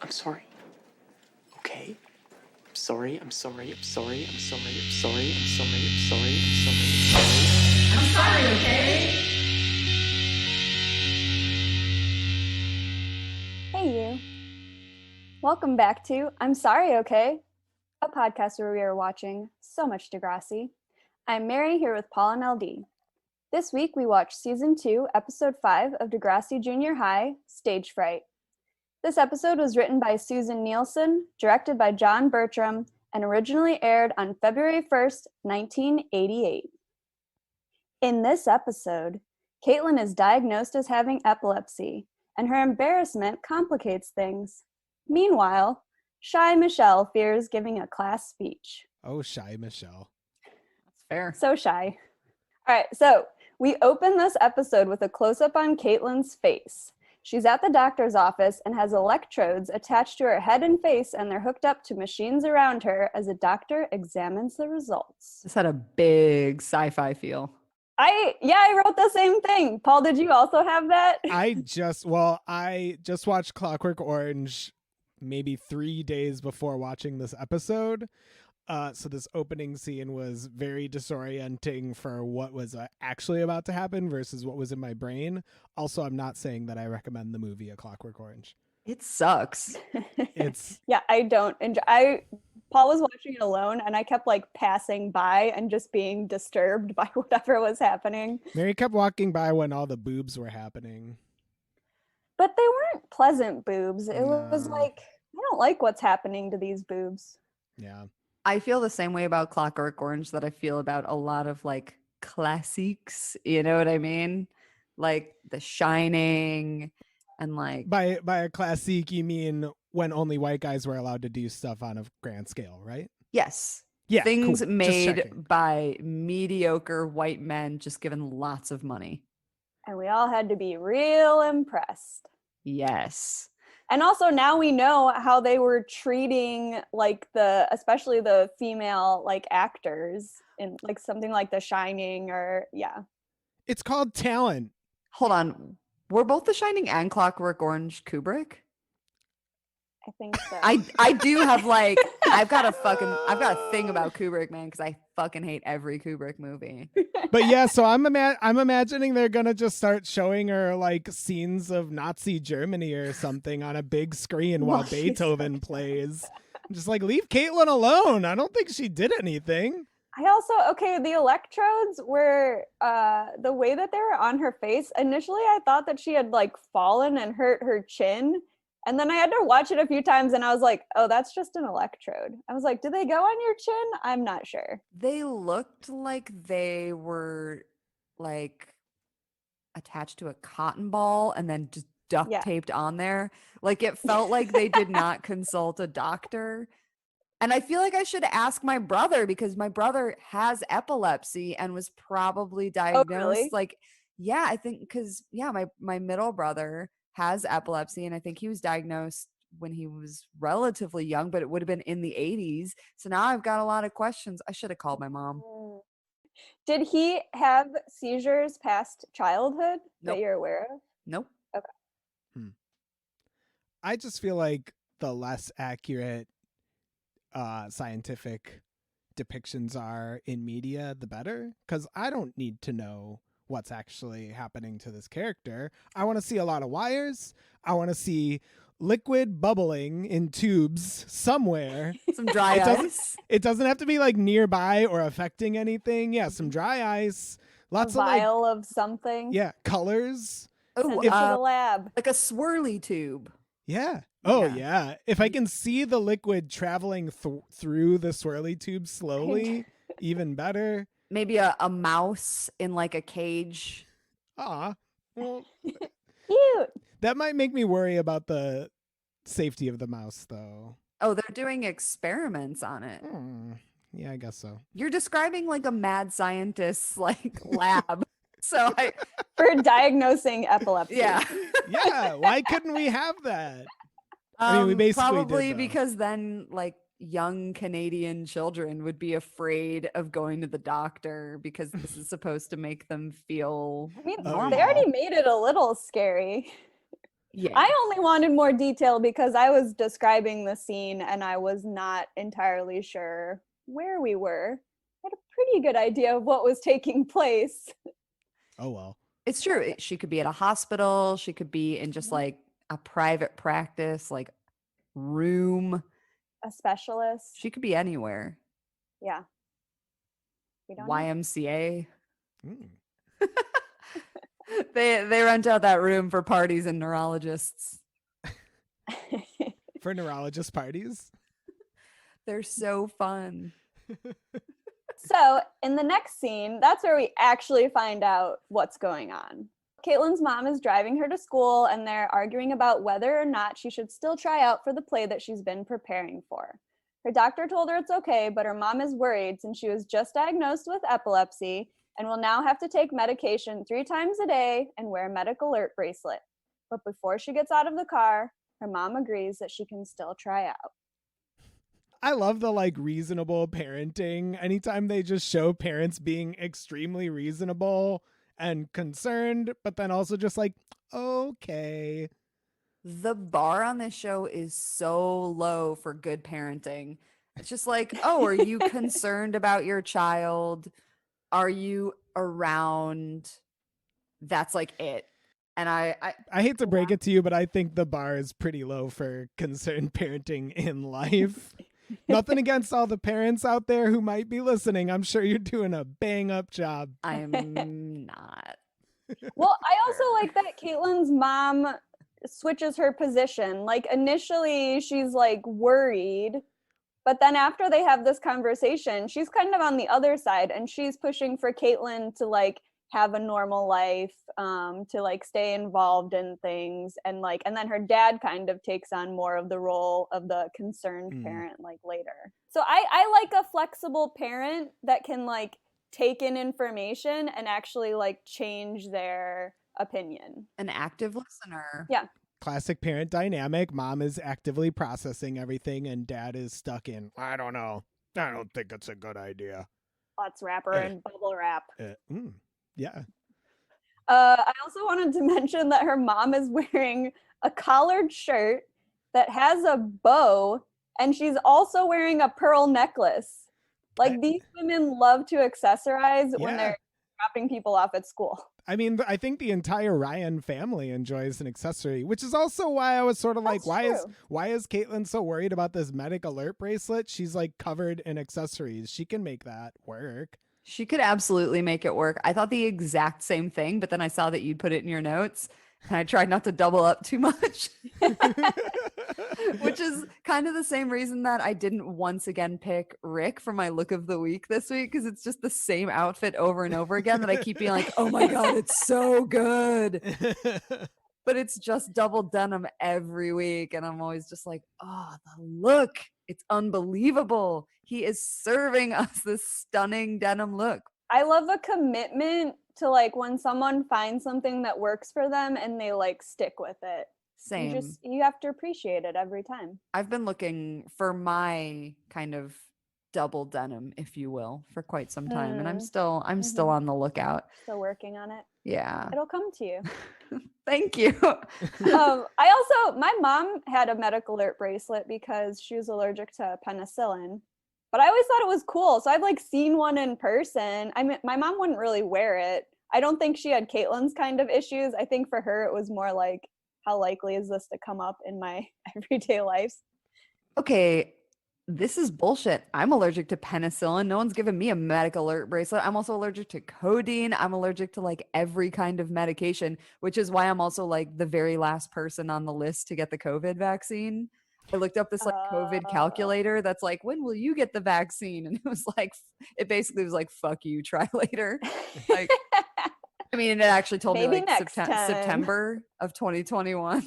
I'm sorry. Okay? I'm sorry. I'm sorry. I'm sorry. I'm sorry. I'm sorry. I'm sorry. I'm sorry. I'm sorry. I'm sorry. I'm sorry, okay? Hey, you. Welcome back to I'm Sorry, Okay? A podcast where we are watching so much Degrassi. I'm Mary here with Paul and LD. This week we watched Season 2, Episode 5 of Degrassi Junior High, Stagefright. This episode was written by Susan Nielsen, directed by John Bertram, and originally aired on February 1st, 1988. In this episode, Caitlin is diagnosed as having epilepsy, and her embarrassment complicates things. Meanwhile, shy Michelle fears giving a class speech. Oh, shy Michelle. That's fair. So shy. All right, so we open this episode with a close-up on Caitlin's face. She's at the doctor's office and has electrodes attached to her head and face, and they're hooked up to machines around her as a doctor examines the results. This had a big sci-fi feel. I wrote the same thing. Paul, did you also have that? I just watched Clockwork Orange maybe 3 days before watching this episode. So this opening scene was very disorienting for what was actually about to happen versus what was in my brain. Also, I'm not saying that I recommend the movie A Clockwork Orange. It sucks. It's Yeah, I don't enjoy. Paul was watching it alone, and I kept like passing by and just being disturbed by whatever was happening. Mary kept walking by when all the boobs were happening. But they weren't pleasant boobs. It was No. like, I don't like what's happening to these boobs. Yeah. I feel the same way about Clockwork Orange that I feel about a lot of like classics. You know what I mean? Like The Shining and like By a classique, you mean when only white guys were allowed to do stuff on a grand scale, right? yes. Yeah. Things cool. Just made checking. by mediocre white men just given lots of money. And we all had to be real impressed. Yes. And also now we know how they were treating like especially the female like actors in like something like The Shining or It's called talent. Hold on. Were both The Shining and Clockwork Orange Kubrick? I think so. I do have like I've got a thing about Kubrick, man, because I fucking hate every Kubrick movie. But yeah, so I'm imagining they're gonna just start showing her like scenes of Nazi Germany or something on a big screen while Beethoven plays. I'm just like, leave Caitlin alone. I don't think she did anything. I also, the electrodes were, the way that they were on her face, initially I thought that she had like fallen and hurt her chin. And then I had to watch it a few times and I was like, oh, that's just an electrode. I was like, do they go on your chin? I'm not sure. They looked like they were like attached to a cotton ball and then just duct taped on there. Like it felt like they did not consult a doctor. And I feel like I should ask my brother because my brother has epilepsy and was probably diagnosed. Oh, really? Like, yeah, I think because, my middle brother has epilepsy and I think he was diagnosed when he was relatively young, but it would have been in the 80s. So now I've got a lot of questions. I should have called my mom. Did he have seizures past childhood that Nope. you're aware of? Nope. Okay. I just feel like the less accurate scientific depictions are in media, the better. Because I don't need to know what's actually happening to this character. I want to see a lot of wires. I want to see liquid bubbling in tubes somewhere. Some dry ice. It doesn't have to be like nearby or affecting anything. Yeah, some dry ice. Lots a of like, vial of something. yeah, colors. Send Oh, it to the lab. like a swirly tube. Yeah. Oh, Yeah. yeah. If I can see the liquid traveling through the swirly tube slowly, even better. Maybe a mouse in like a cage. Ah, well, Cute. that might make me worry about the safety of the mouse, though. Oh, they're doing experiments on it. Yeah, I guess so. You're describing like a mad scientist's like lab. So For diagnosing epilepsy. yeah. Yeah, why couldn't we have that? I mean, we basically probably did, though. because then like young Canadian children would be afraid of going to the doctor because this is supposed to make them feel I mean, Oh, they yeah. already made it a little scary. Yeah. I only wanted more detail because I was describing the scene and I was not entirely sure where we were. I had a pretty good idea of what was taking place. Oh, well. It's true. She could be at a hospital. She could be in just like a private practice, like room. A specialist. She could be anywhere. Yeah. We don't know. YMCA. Mm. They rent out that room for parties and neurologists. For neurologist parties. They're so fun. So in the next scene, that's where we actually find out what's going on. Caitlin's mom is driving her to school and they're arguing about whether or not she should still try out for the play that she's been preparing for. Her doctor told her it's okay, but her mom is worried since she was just diagnosed with epilepsy and will now have to take medication 3 times a day and wear a medical alert bracelet. But before she gets out of the car, her mom agrees that she can still try out. I love the like reasonable parenting. Anytime they just show parents being extremely reasonable and concerned, but then also just like, okay. The bar on this show is so low for good parenting. It's just like, oh, are you concerned about your child? Are you around? That's like it. And I hate to break it to you, but I think the bar is pretty low for concerned parenting in life. Nothing against all the parents out there who might be listening. I'm sure you're doing a bang up job. I'm not. Well, I also like that Caitlin's mom switches her position. Like initially she's like worried, but then after they have this conversation, she's kind of on the other side and she's pushing for Caitlin to like have a normal life, to like stay involved in things, and then her dad kind of takes on more of the role of the concerned parent like later. So I like a flexible parent that can like take in information and actually like change their opinion. An active listener. Yeah. Classic parent dynamic. Mom is actively processing everything and dad is stuck in, I don't know. I don't think it's a good idea. Let's wrap her in bubble wrap. Yeah. I also wanted to mention that her mom is wearing a collared shirt that has a bow, and she's also wearing a pearl necklace. Like these women love to accessorize when they're dropping people off at school. I mean, I think the entire Ryan family enjoys an accessory, which is also why I was sort of like, why is Caitlin so worried about this medic alert bracelet? She's like covered in accessories. She can make that work. She could absolutely make it work. I thought the exact same thing, but then I saw that you'd put it in your notes and I tried not to double up too much, which is kind of the same reason that I didn't once again pick Rick for my look of the week this week, because it's just the same outfit over and over again that I keep being like, oh my God, it's so good. But it's just double denim every week. And I'm always just like, oh, the look. It's unbelievable. He is serving us this stunning denim look. I love a commitment to like when someone finds something that works for them and they like stick with it. Same. You have to appreciate it every time. I've been looking for my kind of double denim, if you will, for quite some time. And I'm still on the lookout. Still working on it. Yeah. It'll come to you. Thank you. My mom had a medical alert bracelet because she was allergic to penicillin, but I always thought it was cool. So I've like seen one in person. I mean, my mom wouldn't really wear it. I don't think she had Caitlin's kind of issues. I think for her, it was more like, how likely is this to come up in my everyday life? Okay. This is bullshit. I'm allergic to penicillin. No one's given me a medical alert bracelet. I'm also allergic to codeine. I'm allergic to like every kind of medication, which is why I'm also like the very last person on the list to get the COVID vaccine. I looked up this like COVID calculator that's like, when will you get the vaccine? And it was like, it basically was like, fuck you, try later. Like, I mean, it actually told Maybe me like September of 2021.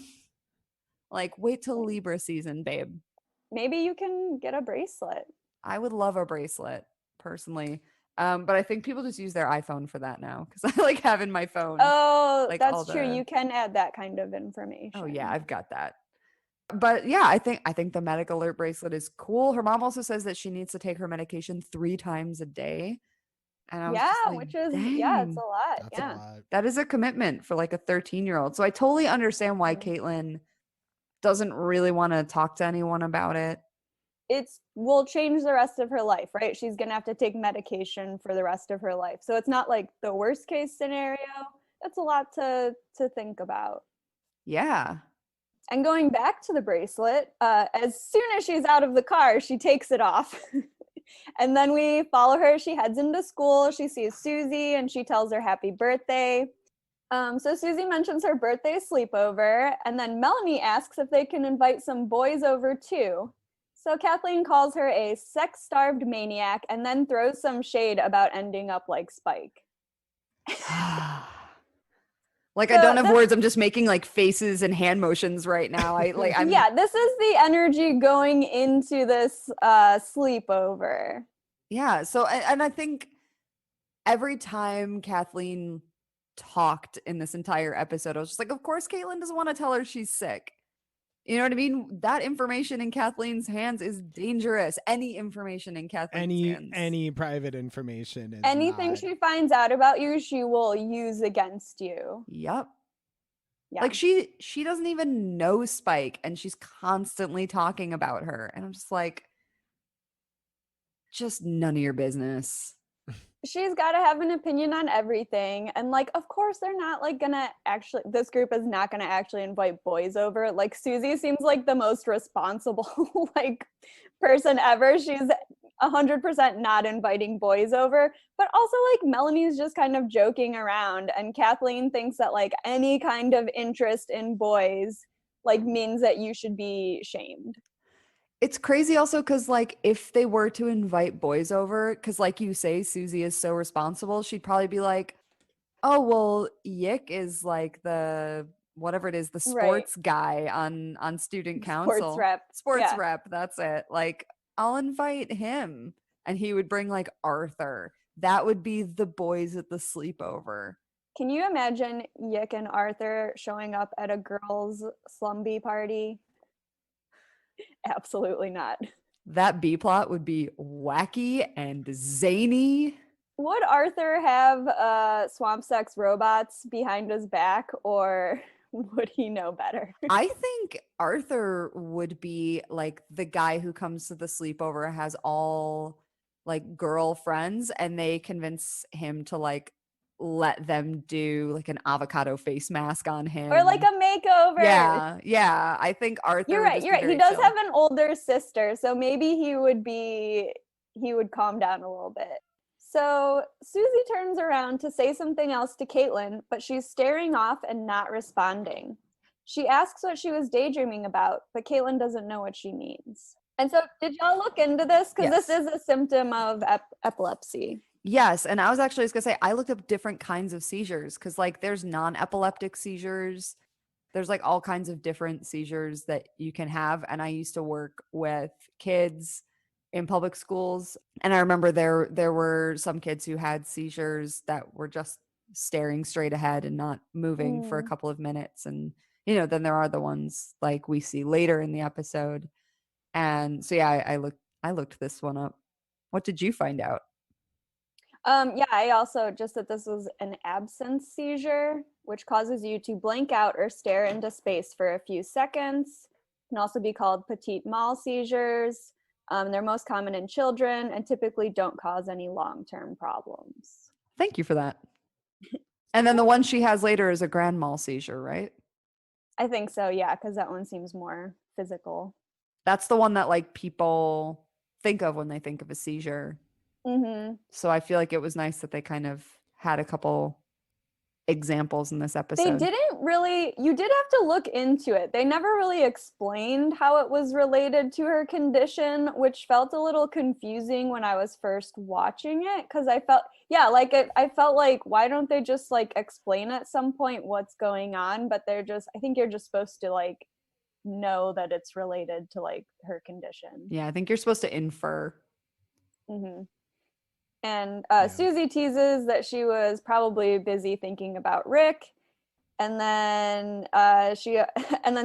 Like, wait till Libra season, babe. Maybe you can get a bracelet. I would love a bracelet personally. But I think people just use their iPhone for that now because I like having my phone. Oh, like, that's true. You can add that kind of information. Oh yeah, I've got that. But yeah, I think the medical alert bracelet is cool. Her mom also says that she needs to take her medication 3 times a day. And I was Yeah, just like, which is, dang, yeah, it's a lot. That's Yeah. a lot. that is a commitment for like a 13-year-old. So I totally understand why Mhm. Caitlin doesn't really want to talk to anyone about it. It's will change the rest of her life, right? She's gonna have to take medication for the rest of her life. So it's not like the worst case scenario. That's a lot to think about. Yeah. And going back to the bracelet, as soon as she's out of the car, she takes it off. And then we follow her. She heads into school. She sees Susie and she tells her happy birthday. So Susie mentions her birthday sleepover, and then Melanie asks if they can invite some boys over too. So Kathleen calls her a sex-starved maniac and then throws some shade about ending up like Spike. Like, So I don't have that's- words. I'm just making like faces and hand motions right now. I'm Yeah, this is the energy going into this sleepover. Yeah. So, and I think every time Kathleen talked in this entire episode, I was just like, of course, Caitlin doesn't want to tell her she's sick. You know what I mean? That information in Kathleen's hands is dangerous. Any information in Kathleen's hands. Any private information is Anything not. she finds out about you, she will use against you. Yep. Yeah. Like she doesn't even know Spike and she's constantly talking about her. And I'm just like, just none of your business. She's got to have an opinion on everything. And like, of course, they're not like gonna actually, this group is not gonna actually invite boys over. Like Susie seems like the most responsible like person ever. She's 100% not inviting boys over, but also like Melanie's just kind of joking around, and Kathleen thinks that like any kind of interest in boys like means that you should be shamed. It's crazy also because like if they were to invite boys over, because like you say, Susie is so responsible, she'd probably be like, oh, well, Yick is like the whatever it is, the sports guy on student council. Sports rep, that's it. Like, I'll invite him. And he would bring like Arthur. That would be the boys at the sleepover. Can you imagine Yick and Arthur showing up at a girls' slumby party? Absolutely not. That B plot would be wacky and zany. Would Arthur have swamp sex robots behind his back, or would he know better? I think Arthur would be like the guy who comes to the sleepover, has all like girlfriends, and they convince him to like let them do like an avocado face mask on him. Or like a makeover. Yeah. I think Arthur. You're right. He does have an older sister, so maybe he would calm down a little bit. So Susie turns around to say something else to Caitlin, but she's staring off and not responding. She asks what she was daydreaming about, but Caitlin doesn't know what she means. And so did y'all look into this? Because Yes. this is a symptom of epilepsy. Yes. And I was actually just going to say, I looked up different kinds of seizures because like there's non-epileptic seizures. There's like all kinds of different seizures that you can have. And I used to work with kids in public schools. And I remember there were some kids who had seizures that were just staring straight ahead and not moving for a couple of minutes. And, you know, then there are the ones like we see later in the episode. And so, yeah, I looked this one up. What did you find out? Yeah, I also just that this was an absence seizure, which causes you to blank out or stare into space for a few seconds. Can also be called petit mal seizures. They're most common in children and typically don't cause any long-term problems. Thank you for that. And then the one she has later is a grand mal seizure, right? I think so, yeah, because that one seems more physical. That's the one that like people think of when they think of a seizure. Mm-hmm. So I feel like it was nice that they kind of had a couple examples in this episode. They didn't really, you did have to look into it. They never really explained how it was related to her condition, which felt a little confusing when I was first watching it. Because I felt, I felt like, why don't they just like explain at some point what's going on? But I think you're just supposed to like know that it's related to like her condition. Yeah, I think you're supposed to infer. Mm-hmm. And Susie teases that she was probably busy thinking about Rick, and then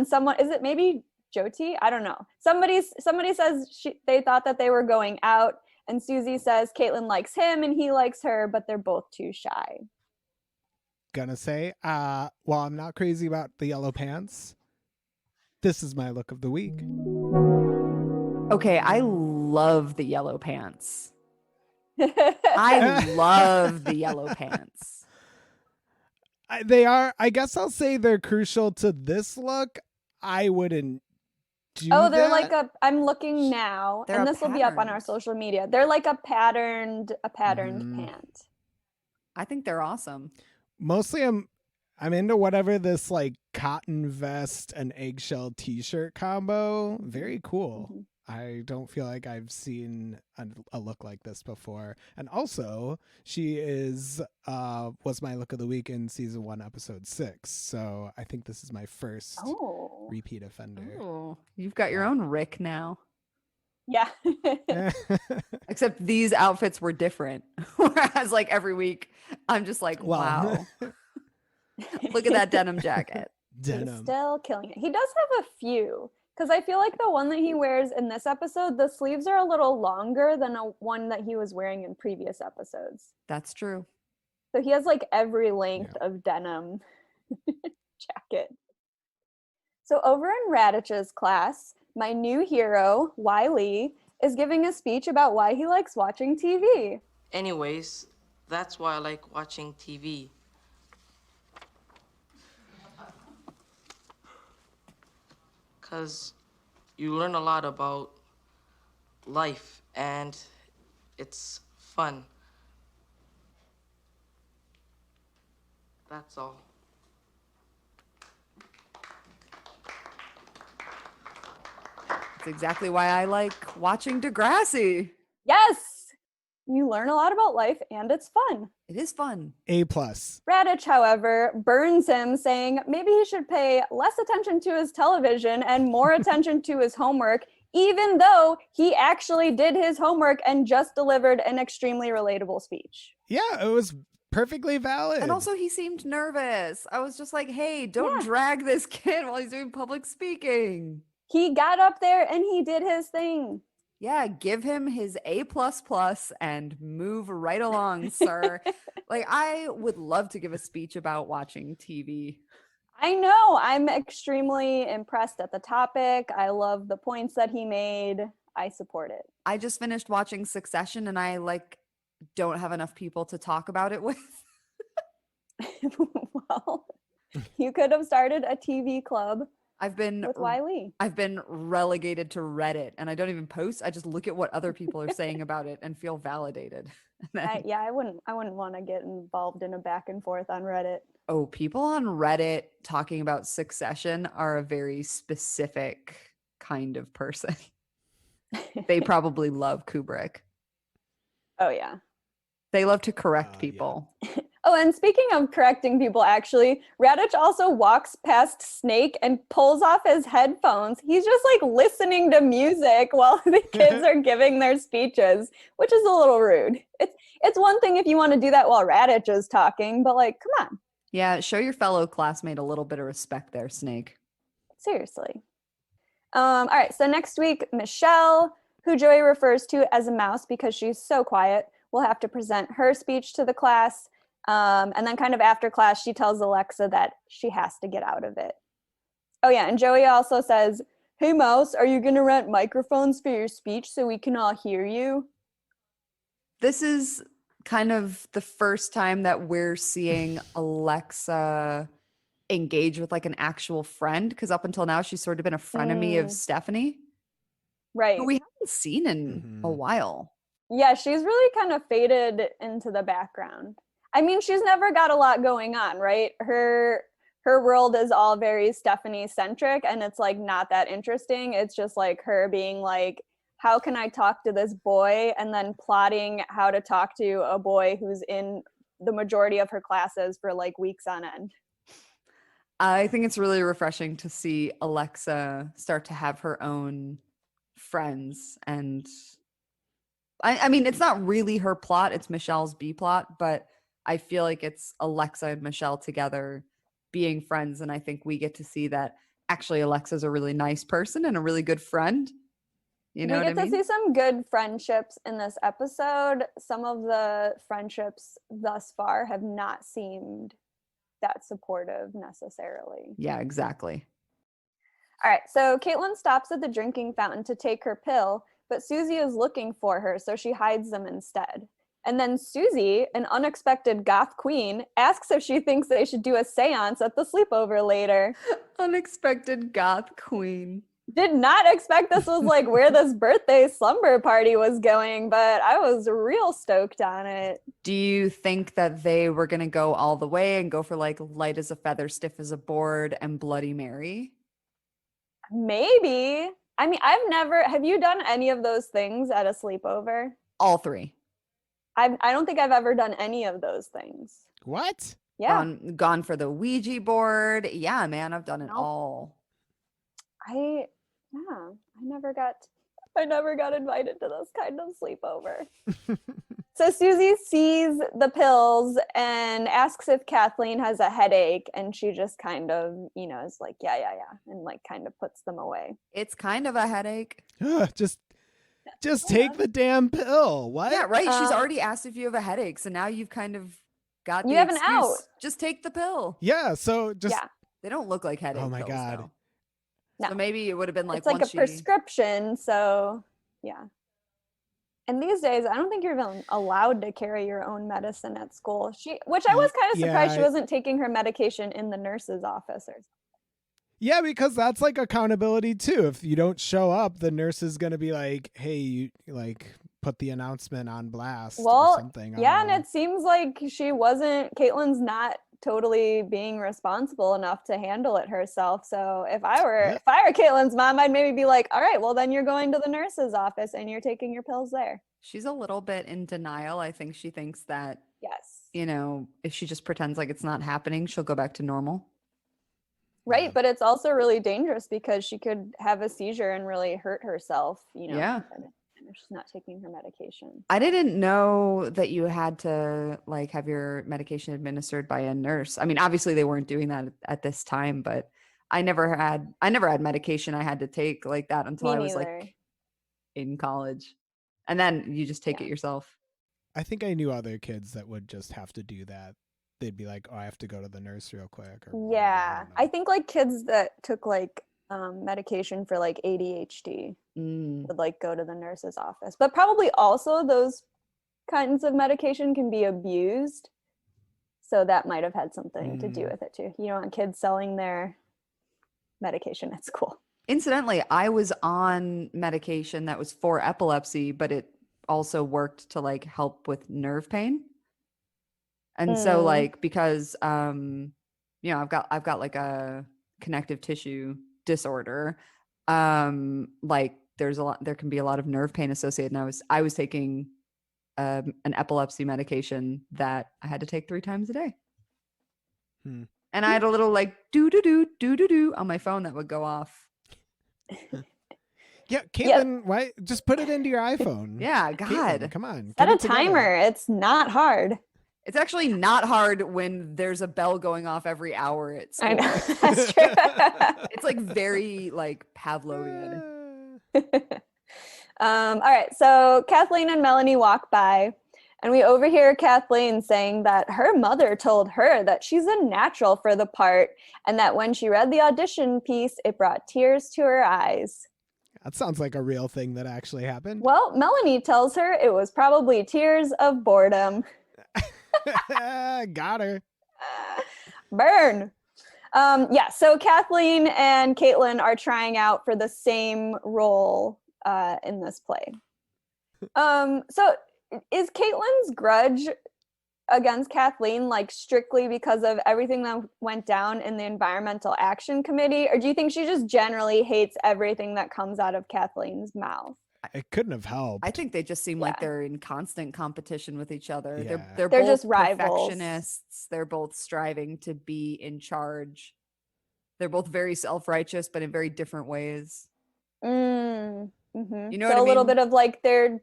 someone, is it maybe Jyoti? I don't know. Somebody says they thought that they were going out, And Susie says Caitlin likes him and he likes her, but they're both too shy. Gonna say, while I'm not crazy about the yellow pants, this is my look of the week. Okay, I love the yellow pants. I love the yellow pants. They are, I guess I'll say they're crucial to this look. I wouldn't do they're that. like I'm looking now, They're and a this will be up on our patterned. social media. They're like a patterned pant. I think they're awesome. Mostly I'm into whatever this like cotton vest and eggshell t-shirt combo. Very cool. Mm-hmm. I don't feel like I've seen a look like this before. And also, she was my look of the week in season 1, episode 6. So I think this is my first repeat offender. Oh, you've got your own Rick now. Yeah. Except these outfits were different. Whereas like every week, I'm just like, wow. Look at that denim jacket. He's still killing it. He does have a few. Because I feel like the one that he wears in this episode, the sleeves are a little longer than one that he was wearing in previous episodes. That's true. So he has like every length of denim jacket. So over in Radich's class, my new hero, Wiley, is giving a speech about why he likes watching TV. Anyways, that's why I like watching TV. Because you learn a lot about life and it's fun. That's all. That's exactly why I like watching Degrassi. Yes! You learn a lot about life and it's fun. It is fun. A+. Radich, however, burns him, saying maybe he should pay less attention to his television and more attention to his homework, even though he actually did his homework and just delivered an extremely relatable speech. Yeah, it was perfectly valid. And also he seemed nervous. I was just like, hey, don't drag this kid while he's doing public speaking. He got up there and he did his thing. Yeah, give him his A++ and move right along, sir. Like, I would love to give a speech about watching TV. I know. I'm extremely impressed at the topic. I love the points that he made. I support it. I just finished watching Succession and I don't have enough people to talk about it with. Well, you could have started a TV club. With Wiley. I've been relegated to Reddit and I don't even post. I just look at what other people are saying about it and feel validated. I wouldn't want to get involved in a back and forth on Reddit. Oh, people on Reddit talking about Succession are a very specific kind of person. They probably love Kubrick. Oh, yeah. They love to correct people. Yeah. Oh, and speaking of correcting people, actually, Radich also walks past Snake and pulls off his headphones. He's just like listening to music while the kids are giving their speeches, which is a little rude. It's one thing if you want to do that while Radich is talking, but like, come on. Yeah, show your fellow classmate a little bit of respect there, Snake. Seriously. All right, so next week, Michelle, who Joey refers to as a mouse because she's so quiet, will have to present her speech to the class. And then kind of after class, she tells Alexa that she has to get out of it. Oh yeah, and Joey also says, hey Mouse, are you gonna rent microphones for your speech so we can all hear you? This is kind of the first time that we're seeing Alexa engage with like an actual friend, because up until now, she's sort of been a frenemy of Stephanie. Right. Who we haven't seen in a while. Yeah, she's really kind of faded into the background. I mean, she's never got a lot going on, right? Her world is all very Stephanie-centric, and it's like not that interesting. It's just like her being like, how can I talk to this boy? And then plotting how to talk to a boy who's in the majority of her classes for like weeks on end. I think it's really refreshing to see Alexa start to have her own friends. And I mean, it's not really her plot, it's Michelle's B plot, but I feel like it's Alexa and Michelle together being friends. And I think we get to see that actually Alexa's a really nice person and a really good friend. You know we what I get to mean? see some good friendships in this episode. Some of the friendships thus far have not seemed that supportive necessarily. Yeah, exactly. All right, so Caitlin stops at the drinking fountain to take her pill, but Susie is looking for her, so she hides them instead. And then Susie, an unexpected goth queen, asks if she thinks they should do a seance at the sleepover later. Unexpected goth queen. Did not expect this was like where this birthday slumber party was going, but I was real stoked on it. Do you think that they were going to go all the way and go for like light as a feather, stiff as a board, and Bloody Mary? Maybe. I mean, have you done any of those things at a sleepover? All three. I don't think I've ever done any of those things. What? Yeah. Gone for the Ouija board. Yeah, man, I've done it Nope. all. I never got invited to this kind of sleepover. So Susie sees the pills and asks if Kathleen has a headache, and she just kind of, is like, yeah, and like kind of puts them away. It's kind of a headache. Just take the damn pill. What? Yeah, right. She's already asked if you have a headache, so now you've kind of got You the have an excuse. out. Just take the pill. Yeah, so just Yeah. They don't look like headache Oh my pills, God. though. No. So maybe it would have been like It's like a once she... prescription, so yeah. And these days, I don't think you're even allowed to carry your own medicine at school. Which I was kind of surprised she wasn't taking her medication in the nurse's office or something. Yeah, because that's like accountability too. If you don't show up, the nurse is gonna be like, "Hey, you like put the announcement on blast or something." Yeah, and it seems like Caitlin's not totally being responsible enough to handle it herself. So if I were Caitlin's mom, I'd maybe be like, all right, well then you're going to the nurse's office and you're taking your pills there. She's a little bit in denial. I think she thinks that, yes, if she just pretends like it's not happening, she'll go back to normal. Right, but it's also really dangerous because she could have a seizure and really hurt herself, Yeah. if she's not taking her medication. I didn't know that you had to like have your medication administered by a nurse. I mean, obviously they weren't doing that at this time, but I never had medication I had to take like that until I was like in college. And then you just take it yourself. I think I knew other kids that would just have to do that. They'd be like, "Oh, I have to go to the nurse real quick." Or Yeah, whatever, I think like kids that took like medication for like ADHD would like go to the nurse's office, but probably also those kinds of medication can be abused, so that might have had something to do with it too. You don't want kids selling their medication at school. Incidentally, I was on medication that was for epilepsy, but it also worked to like help with nerve pain. And so like, because, I've got like a connective tissue disorder, like there can be a lot of nerve pain associated. And I was taking, an epilepsy medication that I had to take 3 times a day. And I had a little like do on my phone that would go off. Yeah, Caitlin, why just put it into your iPhone? Yeah, God. Caitlin, come on. Set get a it together. timer. It's not hard. It's actually not hard when there's a bell going off every hour at school. I know. That's true. It's like very like Pavlovian. All right, so Kathleen and Melanie walk by, and we overhear Kathleen saying that her mother told her that she's a natural for the part, and that when she read the audition piece, it brought tears to her eyes. That sounds like a real thing that actually happened. Well, Melanie tells her it was probably tears of boredom. Got her. Burn. So Kathleen and Caitlin are trying out for the same role in this play. So is Caitlin's grudge against Kathleen like strictly because of everything that went down in the Environmental Action Committee, or do you think she just generally hates everything that comes out of Kathleen's mouth? It couldn't have helped. I think they just seem like they're in constant competition with each other. Yeah. They're They're both just rivals. perfectionists. They're both striving to be in charge. They're both very self-righteous, but in very different ways. Mm-hmm. You know so what I a little mean? bit of like they're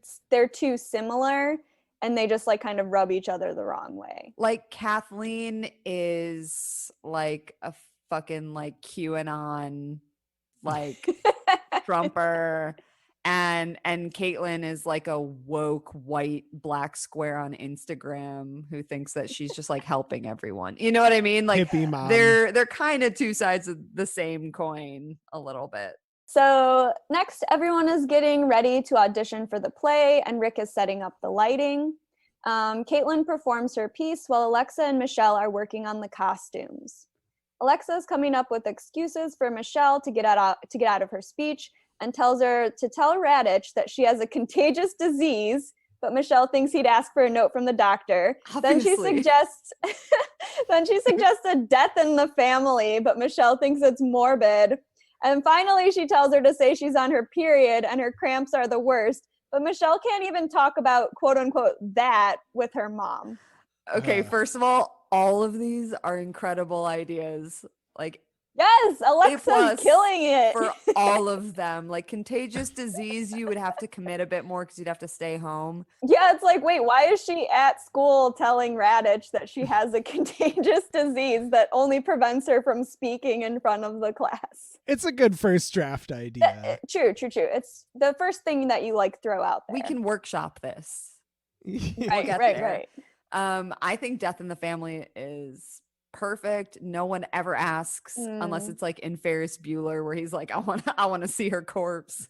too similar, and they just like kind of rub each other the wrong way. Like Kathleen is like a fucking like QAnon like Trumper, and and Caitlin is like a woke white black square on Instagram who thinks that she's just like helping everyone. You know what I mean? Like Hippie mom. they're kind of two sides of the same coin a little bit. So next, everyone is getting ready to audition for the play, and Rick is setting up the lighting. Caitlin performs her piece while Alexa and Michelle are working on the costumes. Alexa is coming up with excuses for Michelle to get out of her speech, and tells her to tell Radich that she has a contagious disease, but Michelle thinks he'd ask for a note from the doctor. Obviously. Then she suggests a death in the family, but Michelle thinks it's morbid. And finally, she tells her to say she's on her period and her cramps are the worst. But Michelle can't even talk about, quote unquote, that with her mom. Okay, first of all of these are incredible ideas. Like, yes, Alexa's A+ killing it. for all of them. Like, contagious disease, you would have to commit a bit more because you'd have to stay home. Yeah, it's like, wait, why is she at school telling Radich that she has a contagious disease that only prevents her from speaking in front of the class? It's a good first draft idea. True. It's the first thing that you like throw out there. We can workshop this. Right. I think Death in the Family is perfect. No one ever asks unless it's like in Ferris Bueller where he's like, I want to see her corpse.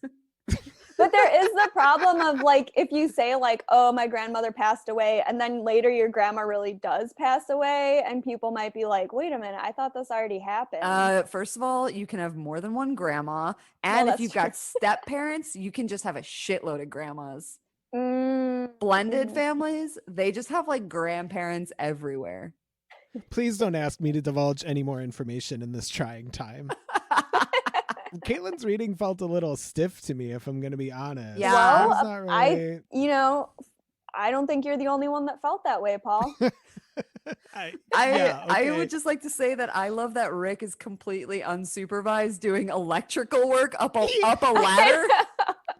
But there is the problem of like, if you say like, oh, my grandmother passed away, and then later your grandma really does pass away, and people might be like, wait a minute, I thought this already happened. First of all, you can have more than one grandma. And if you've got step parents, you can just have a shitload of grandmas. Blended families, they just have like grandparents everywhere. Please don't ask me to divulge any more information in this trying time. Caitlin's reading felt a little stiff to me, if I'm going to be honest. Yeah. Well, I don't think you're the only one that felt that way, Paul. I would just like to say that I love that Rick is completely unsupervised doing electrical work up a ladder.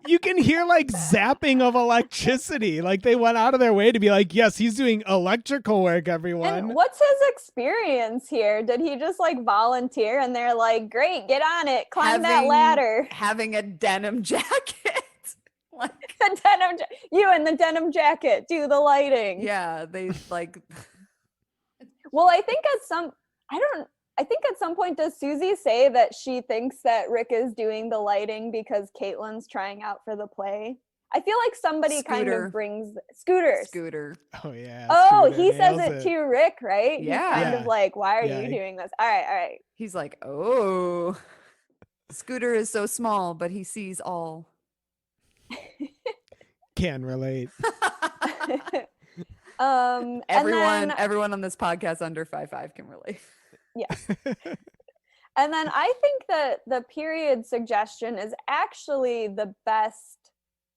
You can hear like zapping of electricity. Like they went out of their way to be like, yes, he's doing electrical work, everyone. And what's his experience here? Did he just like volunteer and they're like, great, get on it, climb that ladder? Having a denim jacket. Like a denim you and the denim jacket do the lighting. Yeah, they like. Well, I think at some point, does Susie say that she thinks that Rick is doing the lighting because Caitlin's trying out for the play? I feel like somebody kind of brings Scooter. Oh yeah. Oh, Scooter he says nails it to Rick, right? Yeah. He's kind of like, why are you doing this? All right. He's like, oh, Scooter is so small, but he sees all. Can relate. Everyone on this podcast under 5'5" can relate. Yeah. And then I think that the period suggestion is actually the best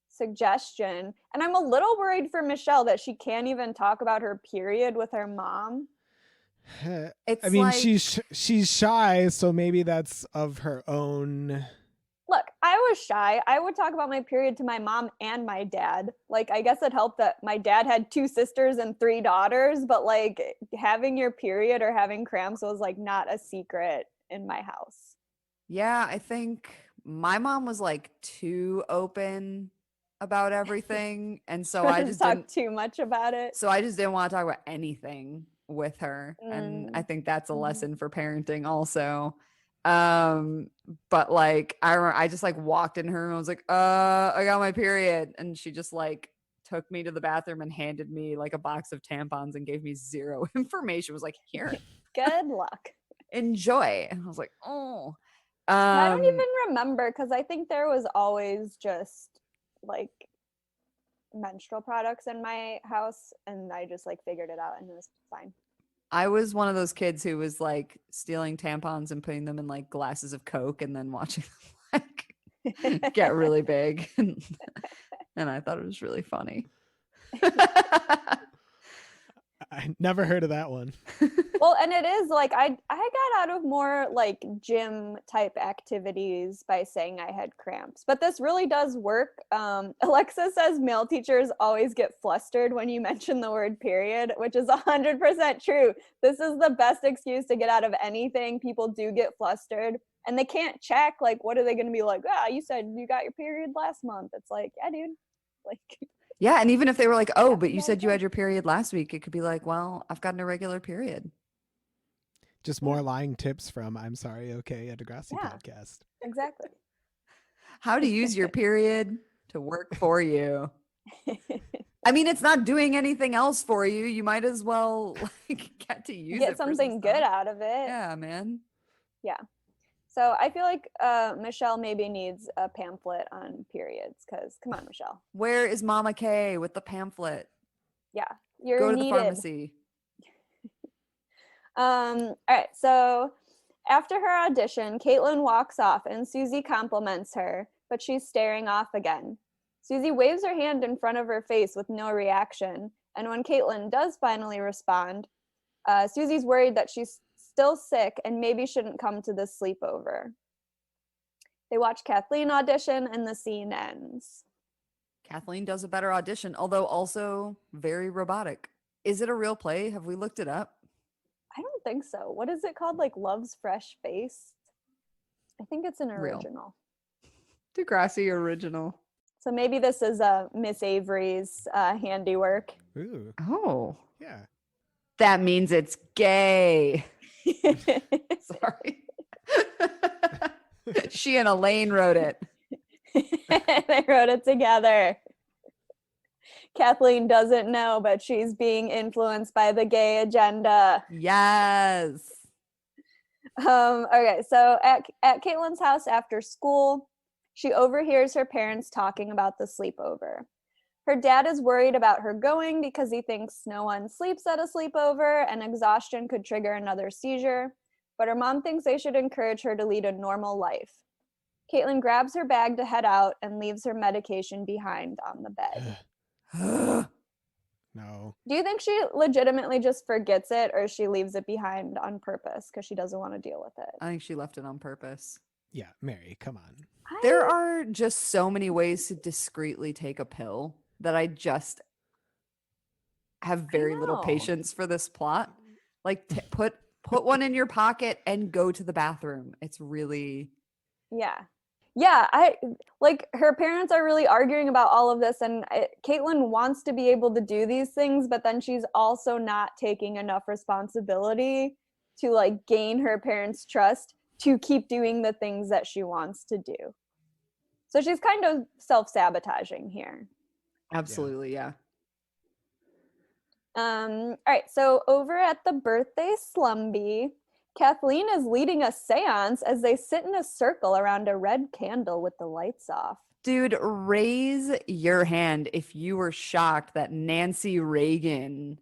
suggestion. And I'm a little worried for Michelle that she can't even talk about her period with her mom. I mean, she's shy, so maybe that's of her own. Look, I was shy. I would talk about my period to my mom and my dad. Like, I guess it helped that my dad had 2 sisters and 3 daughters, but like having your period or having cramps was like not a secret in my house. Yeah, I think my mom was like too open about everything. And so I just didn't talk too much about it. So I just didn't want to talk about anything with her. And I think that's a lesson for parenting also. But like I just like walked in her room and I was like, I got my period, and she just like took me to the bathroom and handed me like a box of tampons and gave me 0 information. It was like, here, good luck, enjoy. And I was like, oh, I don't even remember, because I think there was always just like menstrual products in my house, and I just like figured it out and it was fine. I was one of those kids who was like stealing tampons and putting them in like glasses of Coke and then watching them like get really big. And I thought it was really funny. I never heard of that one. Well, and it is like I got out of more like gym type activities by saying I had cramps, but this really does work. Alexa says male teachers always get flustered when you mention the word period, which is 100% true. This is the best excuse to get out of anything. People do get flustered. and they can't check, like, what are they going to be like, you said you got your period last month. It's like, yeah, dude. Like, yeah, and even if they were like, oh, Yeah, but you no, said you no. had your period last week, it could be like, well, I've got an irregular period. Just more lying tips from I'm Sorry, Okay, a Degrassi Yeah. podcast. exactly. How to use your period to work for you. I mean, it's not doing anything else for you. You might as well like get to use it Get for some something good stuff. out of it. Yeah, man. Yeah. So I feel like Michelle maybe needs a pamphlet on periods, because come on, Michelle. Where is Mama K with the pamphlet? Yeah, you're Go to needed. the pharmacy. All right, so after her audition, Caitlin walks off and Susie compliments her, but she's staring off again. Susie waves her hand in front of her face with no reaction, and when Caitlin does finally respond, Susie's worried that she's still sick and maybe shouldn't come to this sleepover. They watch Kathleen audition and the scene ends. Kathleen does a better audition, although also very robotic. Is it a real play? Have we looked it up? I don't think so. What is it called? Like Love's Fresh Face? I think it's an Real. original. Degrassi original. So maybe this is Miss Avery's handiwork. Ooh, Oh, yeah. that means it's gay. Sorry. She and Elaine wrote it. They wrote it together. Kathleen doesn't know, but she's being influenced by the gay agenda. Yes. Okay, so at Caitlin's house after school, she overhears her parents talking about the sleepover. Her dad is worried about her going because he thinks no one sleeps at a sleepover and exhaustion could trigger another seizure, but her mom thinks they should encourage her to lead a normal life. Caitlin grabs her bag to head out and leaves her medication behind on the bed. No. Do you think she legitimately just forgets it, or she leaves it behind on purpose because she doesn't want to deal with it? I think she left it on purpose. Yeah, Mary, come on. There are just so many ways to discreetly take a pill that I just have very little know. patience for this plot. Like put one in your pocket and go to the bathroom. It's really Yeah, I like her parents are really arguing about all of this, and Caitlin wants to be able to do these things, but then she's also not taking enough responsibility to like gain her parents' trust to keep doing the things that she wants to do. So she's kind of self-sabotaging here. absolutely, yeah. All right, so over at the birthday slumby, Kathleen is leading a seance as they sit in a circle around a red candle with the lights off. Dude, raise your hand if you were shocked that Nancy Reagan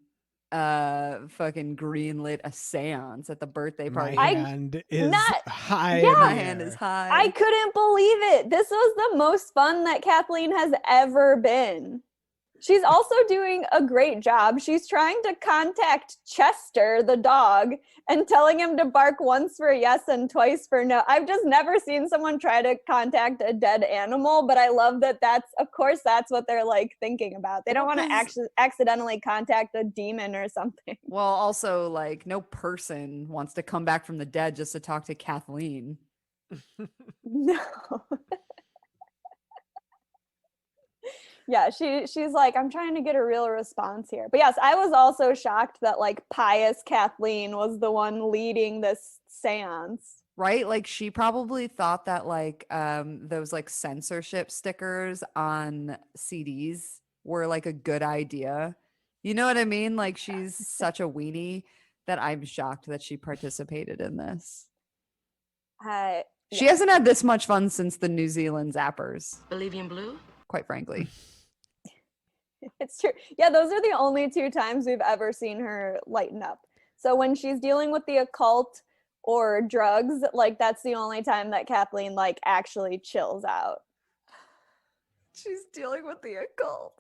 fucking greenlit a seance at the birthday party. My hand is high. Yeah. in My the hand air. is high. I couldn't believe it. This was the most fun that Kathleen has ever been. She's also doing a great job. She's trying to contact Chester, the dog, and telling him to bark once for yes and twice for no. I've just never seen someone try to contact a dead animal, but I love that that's what they're like thinking about. They don't want to actually accidentally contact a demon or something. Well, also, like, no person wants to come back from the dead just to talk to Kathleen. No. Yeah, she's like, I'm trying to get a real response here. But yes, I was also shocked that like pious Kathleen was the one leading this seance. Right? Like, she probably thought that like those like censorship stickers on CDs were like a good idea. You know what I mean? Like, she's such a weenie that I'm shocked that she participated in this. She hasn't had this much fun since the New Zealand Zappers, Believe in blue? quite frankly. It's true. Yeah, those are the only two times we've ever seen her lighten up. So when she's dealing with the occult or drugs, like that's the only time that Kathleen like actually chills out. She's dealing with the occult.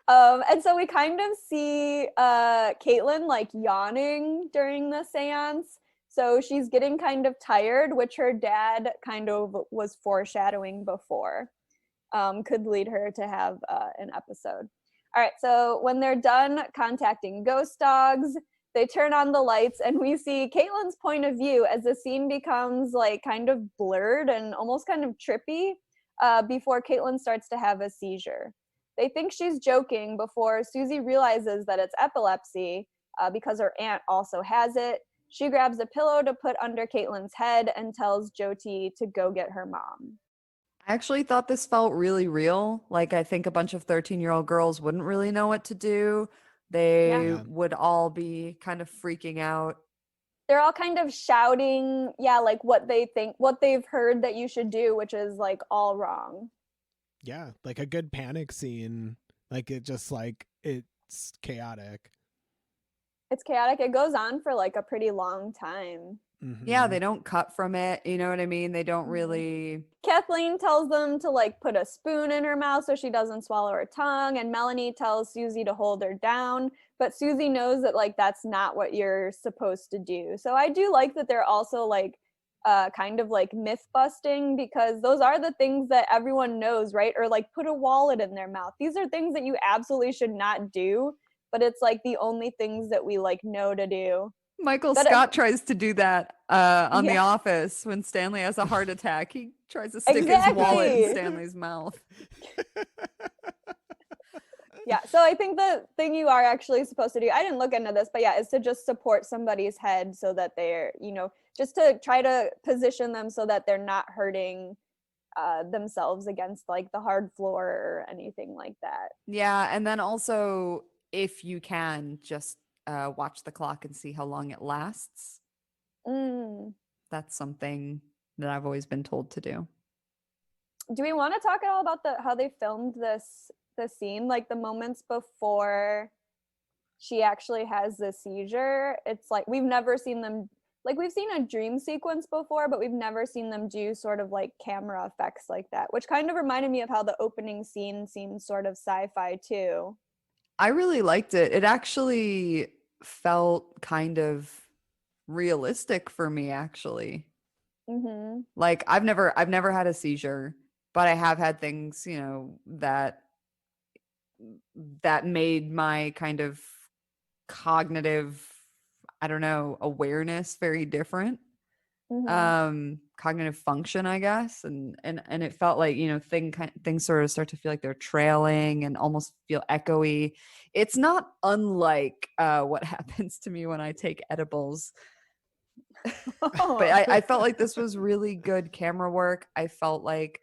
And so we kind of see Caitlin like yawning during the seance. So she's getting kind of tired, which her dad kind of was foreshadowing before. Could lead her to have an episode. All right, so when they're done contacting ghost dogs, They turn on the lights and we see Caitlin's point of view as the scene becomes like kind of blurred and almost kind of trippy before Caitlin starts to have a seizure. They think she's joking before Susie realizes that it's epilepsy because her aunt also has it. She grabs a pillow to put under Caitlin's head and tells Jyoti to go get her mom. I actually thought this felt really real. Like, I think a bunch of 13-year-old girls wouldn't really know what to do. They Yeah. would all be kind of freaking out. They're all kind of shouting, like what they think, what they've heard that you should do, which is like all wrong. Yeah, like a good panic scene. Like it just like it's chaotic. It's chaotic. It goes on for like a pretty long time. Yeah, Mhm. they don't cut from it. You know what I mean? They don't really. Kathleen tells them to like put a spoon in her mouth so she doesn't swallow her tongue, and Melanie tells Susie to hold her down, but Susie knows that like that's not what you're supposed to do. So I do like that they're also like kind of like myth busting, because those are the things that everyone knows, right? Or like put a wallet in their mouth. These are things that you absolutely should not do, but it's like the only things that we like know to do. Michael But, Scott tries to do The Yeah. Office when Stanley has a heart attack. He tries to stick his wallet in Exactly. Stanley's mouth. Yeah, so I think the thing you are actually supposed to do, I didn't look into this, but yeah, is to just support somebody's head so that they're, just to try to position them so that they're not hurting themselves against like the hard floor or anything like that. Yeah, and then also, if you can, just watch the clock and see how long it lasts. Mm. That's something that I've always been told to do. Do we want to talk at all about how they filmed the scene, like the moments before she actually has the seizure? It's like we've never seen them, like we've seen a dream sequence before, but we've never seen them do sort of like camera effects like that, which kind of reminded me of how the opening scene seemed sort of sci-fi too. I really liked it. It actually felt kind of realistic for me, actually. Mm-hmm. Like I've never had a seizure, but I have had things, that made my kind of cognitive, I don't know, awareness very different. Mm-hmm. Cognitive function, I guess. And it felt like, things sort of start to feel like they're trailing and almost feel echoey. It's not unlike what happens to me when I take edibles. But I felt like this was really good camera work. I felt like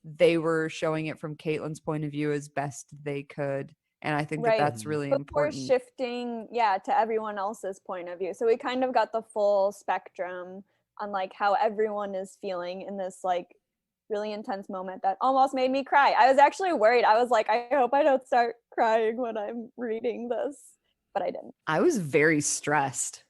they were showing it from Caitlin's point of view as best they could. And I think that Right. that's really Before important. shifting, to everyone else's point of view. So we kind of got the full spectrum on like how everyone is feeling in this like really intense moment that almost made me cry. I was actually worried. I was like, I hope I don't start crying when I'm reading this, but I didn't. I was very stressed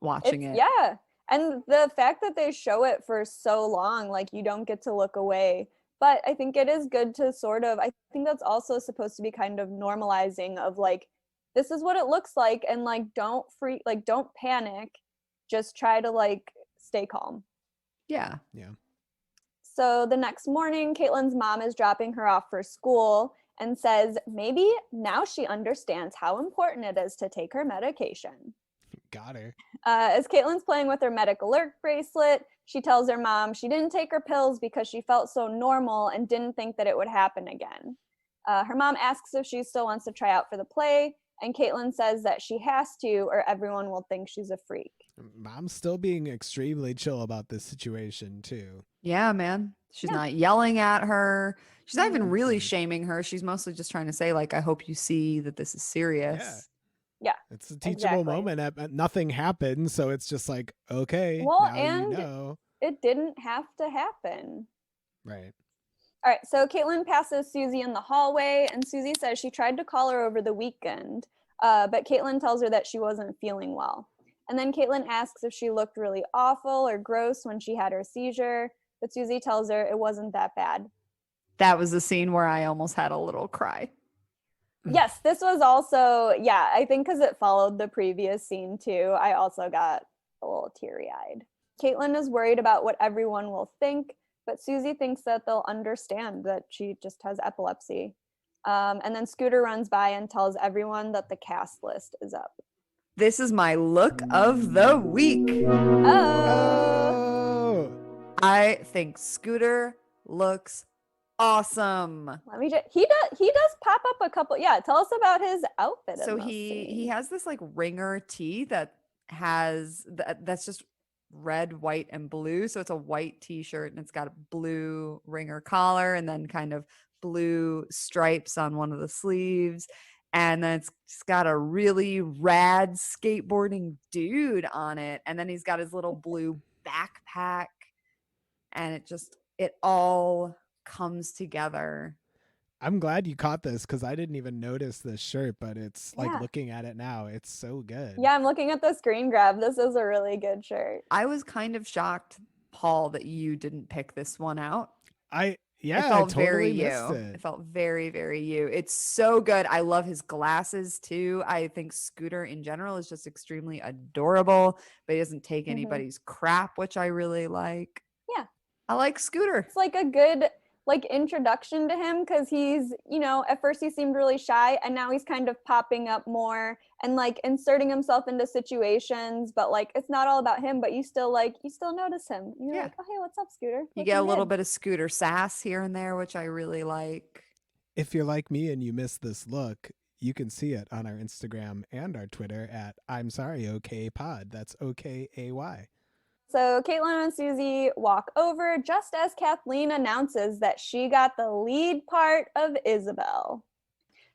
watching it. Yeah. And the fact that they show it for so long, like you don't get to look away. But I think it is good to sort of, I think that's also supposed to be kind of normalizing of like, this is what it looks like. And like, don't panic. Just try to like stay calm. Yeah. Yeah. So the next morning, Caitlin's mom is dropping her off for school and says maybe now she understands how important it is to take her medication. Got her. As Caitlin's playing with her medic alert bracelet, she tells her mom she didn't take her pills because she felt so normal and didn't think that it would happen again. Her mom asks if she still wants to try out for the play, and Caitlin says that she has to or everyone will think she's a freak. Mom's still being extremely chill about this situation too. Yeah, man. She's not yelling at her. She's not even really shaming her. She's mostly just trying to say, like, I hope you see that this is serious. Yeah. It's a teachable Exactly. moment. Nothing happened, so it's just like, okay, Well, now and you know. it didn't have to happen. Right. All right, so Caitlin passes Susie in the hallway, and Susie says she tried to call her over the weekend, but Caitlin tells her that she wasn't feeling well. And then Caitlin asks if she looked really awful or gross when she had her seizure, but Susie tells her it wasn't that bad. That was the scene where I almost had a little cry. Yes, this was also, I think because it followed the previous scene too, I also got a little teary-eyed. Caitlin is worried about what everyone will think, but Susie thinks that they'll understand that she just has epilepsy. And then Scooter runs by and tells everyone that the cast list is up. This is my look of the week. Oh. I think Scooter looks awesome. Let me just, he does pop up a couple. Yeah, tell us about his outfit. So in this he scene. has this like ringer tee that has that's just red, white, and blue. So it's a white t-shirt and it's got a blue ringer collar and then kind of blue stripes on one of the sleeves. And then it's got a really rad skateboarding dude on it. And then he's got his little blue backpack. And it all comes together. I'm glad you caught this because I didn't even notice this shirt, but it's like Yeah. looking at it now, it's so good. Yeah, I'm looking at the screen grab. This is a really good shirt. I was kind of shocked, Paul, that you didn't pick this one out. I It felt totally very missed you. it. It felt very, very you. It's so good. I love his glasses too. I think Scooter in general is just extremely adorable, but he doesn't take anybody's crap, which I really like. Yeah. I like Scooter. It's like a good like introduction to him because he's, you know, at first he seemed really shy and now he's kind of popping up more and like inserting himself into situations, but like it's not all about him, but you still notice him. You're like, oh hey, what's up, Scooter? You get a little bit of Scooter sass here and there, which I really like. If you're like me and you missed this look, you can see it on our Instagram and our Twitter at I'm Sorry Okay Pod. That's OKAY. So Caitlin and Susie walk over just as Kathleen announces that she got the lead part of Isabel.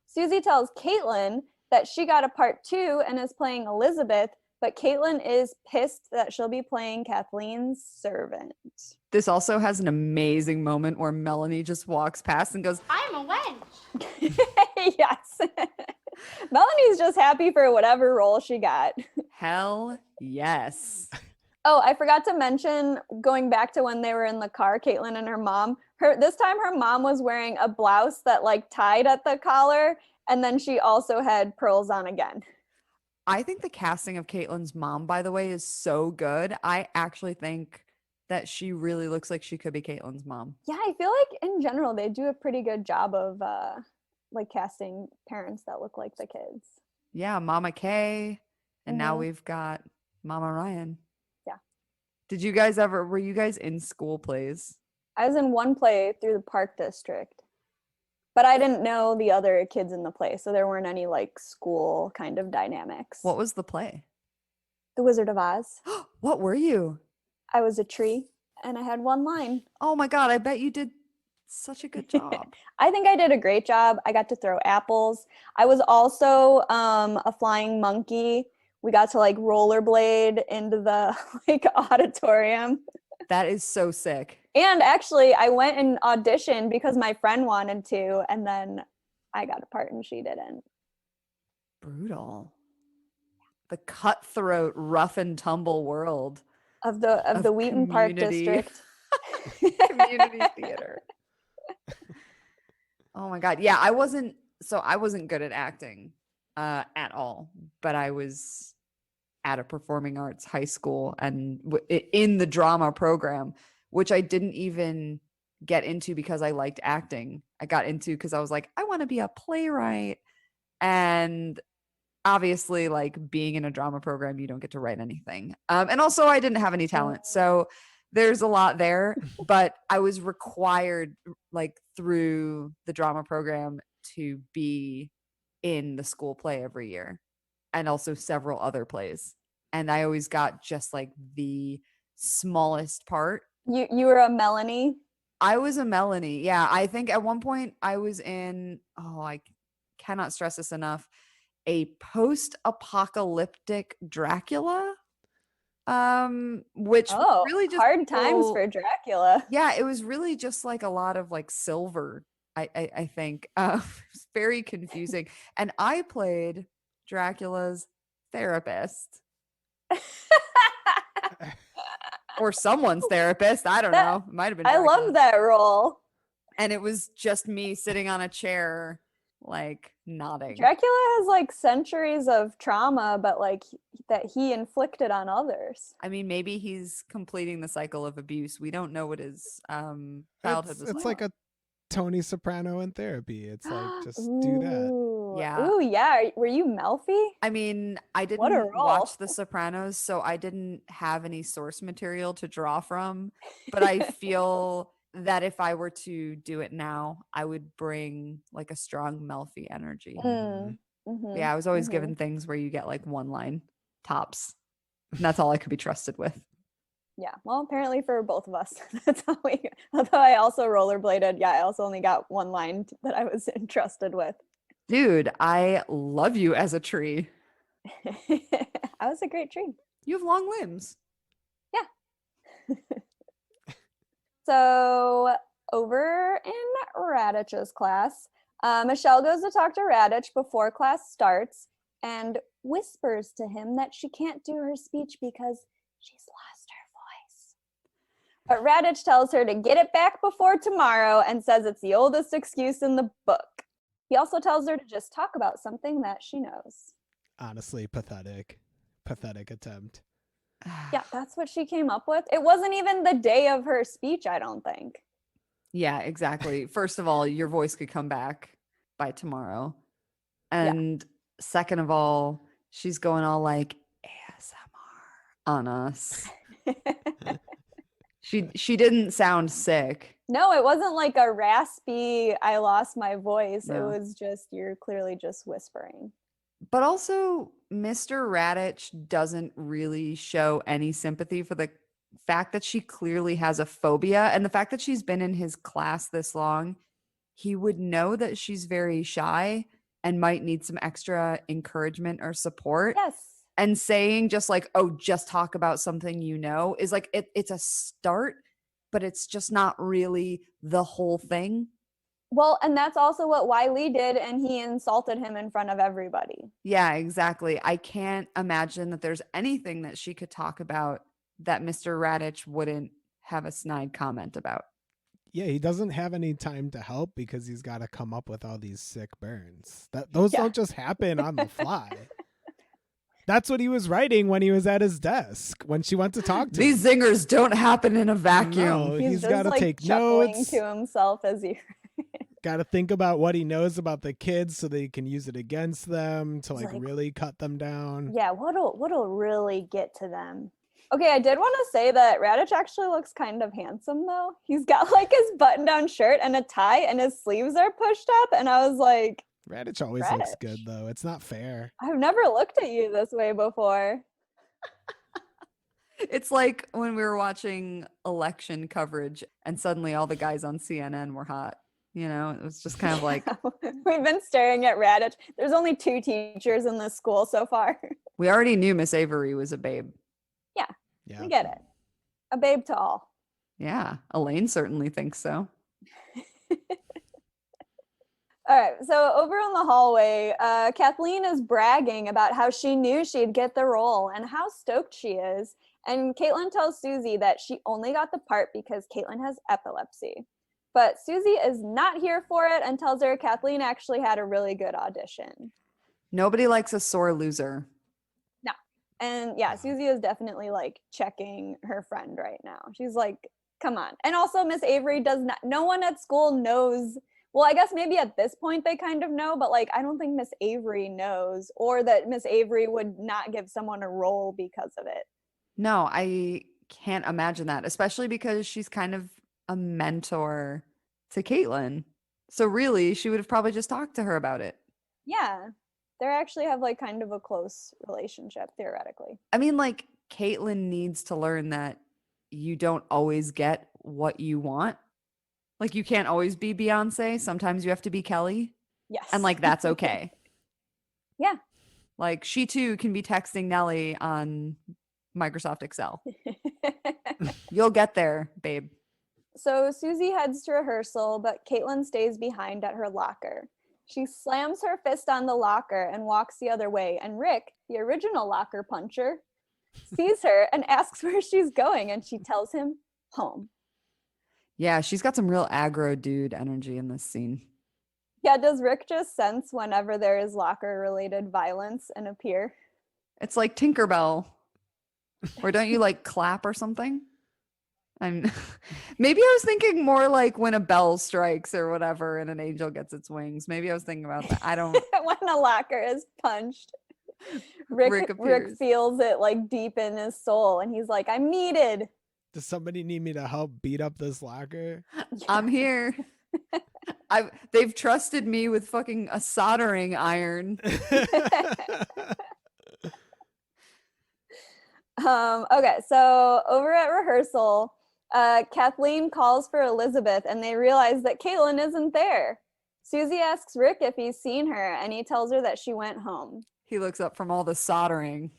Susie tells Caitlin that she got a part too and is playing Elizabeth, but Caitlin is pissed that she'll be playing Kathleen's servant. This also has an amazing moment where Melanie just walks past and goes, I'm a wench. Yes. Melanie's just happy for whatever role she got. hell yes. Oh, I forgot to mention, going back to when they were in the car, Caitlin and her mom, this time her mom was wearing a blouse that like tied at the collar, and then she also had pearls on again. I think the casting of Caitlin's mom, by the way, is so good. I actually think that she really looks like she could be Caitlin's mom. Yeah, I feel like in general, they do a pretty good job of like casting parents that look like the kids. Yeah, Mama Kay. And now we've got Mama Ryan. Did you guys were you guys in school plays? I was in one play through the Park District, but I didn't know the other kids in the play, so there weren't any like school kind of dynamics. What was the play? The Wizard of Oz. What were you? I was a tree and I had one line. Oh my God, I bet you did such a good job. I think I did a great job. I got to throw apples. I was also a flying monkey. We got to like rollerblade into the like auditorium. That is so sick. And actually I went and auditioned because my friend wanted to, and then I got a part and she didn't. Brutal. The cutthroat, rough and tumble world Of the Wheaton Park community. District. Community theater. Oh my God. Yeah, I wasn't good at acting at all, but I was at a performing arts high school and in the drama program, which I didn't even get into because I liked acting. I got into because I was like, I want to be a playwright. And obviously, like being in a drama program, you don't get to write anything. And also I didn't have any talent. So there's a lot there, but I was required like through the drama program to be in the school play every year and also several other plays. And I always got just like the smallest part. You were a Melanie? I was a Melanie. Yeah. I think at one point I was in, I cannot stress this enough, a post-apocalyptic Dracula. Which really just hard times for Dracula. Yeah, it was really just like a lot of like silver. I think it's very confusing. And I played Dracula's therapist. Or someone's therapist. I don't know. It might have been Dracula. I love that role. And it was just me sitting on a chair, like nodding. Dracula has like centuries of trauma, but like that he inflicted on others. I mean, maybe he's completing the cycle of abuse. We don't know what his childhood was It's like a Tony Soprano in therapy. It's like, just do that. Yeah. Ooh, yeah. Were you Melfi? I mean, I What a didn't role. watch The Sopranos, so I didn't have any source material to draw from. But I feel that if I were to do it now, I would bring like a strong Melfi energy. Yeah, I was always given things where you get like one line tops. And that's all I could be trusted with. Yeah, well, apparently for both of us, that's how we. Although I also rollerbladed, yeah, I also only got one line that I was entrusted with. Dude, I love you as a tree. I was a great tree. You have long limbs. Yeah. So over in Radich's class, Michelle goes to talk to Radich before class starts and whispers to him that she can't do her speech because she's lost her voice. But Radich tells her to get it back before tomorrow and says it's the oldest excuse in the book. He also tells her to just talk about something that she knows. Honestly, pathetic. Pathetic attempt. Yeah, that's what she came up with. It wasn't even the day of her speech, I don't think. Yeah, exactly. First of all, your voice could come back by tomorrow. And second of all, she's going all like ASMR on us. She didn't sound sick. No, it wasn't like a raspy, I lost my voice. No. It was just, you're clearly just whispering. But also, Mr. Radich doesn't really show any sympathy for the fact that she clearly has a phobia. And the fact that she's been in his class this long, he would know that she's very shy and might need some extra encouragement or support. Yes. And saying just like, oh, just talk about something you know is like, it's a start, but it's just not really the whole thing. Well, and that's also what Wiley did, and he insulted him in front of everybody. Yeah, exactly. I can't imagine that there's anything that she could talk about that Mr. Radich wouldn't have a snide comment about. Yeah, he doesn't have any time to help because he's got to come up with all these sick burns. Those don't just happen on the fly. That's what he was writing when he was at his desk when she went to talk to These him. zingers don't happen in a vacuum. No, he's got to like take chuckling notes. to himself as he Got to think about what he knows about the kids so that he can use it against them to like really cut them down. Yeah, what'll really get to them. Okay, I did want to say that Radich actually looks kind of handsome though. He's got like his button-down shirt and a tie and his sleeves are pushed up and I was like, Radich always looks good though. It's not fair. I've never looked at you this way before. It's like when we were watching election coverage and suddenly all the guys on CNN were hot. You know, it was just kind of like... We've been staring at Radich. There's only 2 teachers in this school so far. We already knew Miss Avery was a babe. Yeah, we get it. A babe to all. Yeah, Elaine certainly thinks so. All right, so over in the hallway, Kathleen is bragging about how she knew she'd get the role and how stoked she is. And Caitlin tells Susie that she only got the part because Caitlin has epilepsy. But Susie is not here for it and tells her Kathleen actually had a really good audition. Nobody likes a sore loser. No. And yeah, Susie is definitely like checking her friend right now. She's like, come on. And also Miss Avery does not, no one at school knows. Well, I guess maybe at this point they kind of know, but like, I don't think Miss Avery knows or that Miss Avery would not give someone a role because of it. No, I can't imagine that, especially because she's kind of a mentor to Caitlin. So really, she would have probably just talked to her about it. Yeah. They actually have like kind of a close relationship, theoretically. I mean, like, Caitlin needs to learn that you don't always get what you want. Like, you can't always be Beyonce. Sometimes you have to be Kelly. Yes. And like, that's okay. Yeah. Like, she too can be texting Nelly on Microsoft Excel. You'll get there, babe. So Susie heads to rehearsal, but Caitlin stays behind at her locker. She slams her fist on the locker and walks the other way, and Rick, the original locker puncher, sees her and asks where she's going, and she tells him home. Yeah, she's got some real aggro dude energy in this scene. Yeah, does Rick just sense whenever there is locker-related violence and appear? It's like Tinkerbell. Or don't you like clap or something? I'm maybe I was thinking more like when a bell strikes or whatever and an angel gets its wings. Maybe I was thinking about that. I don't When a locker is punched, Rick appears. feels it like deep in his soul, and he's like, I'm needed. Does somebody need me to help beat up this locker? I'm here. They've trusted me with fucking a soldering iron. Okay, so over at rehearsal, Kathleen calls for Elizabeth and they realize that Caitlin isn't there. Susie asks Rick if he's seen her and he tells her that she went home. He looks up from all the soldering.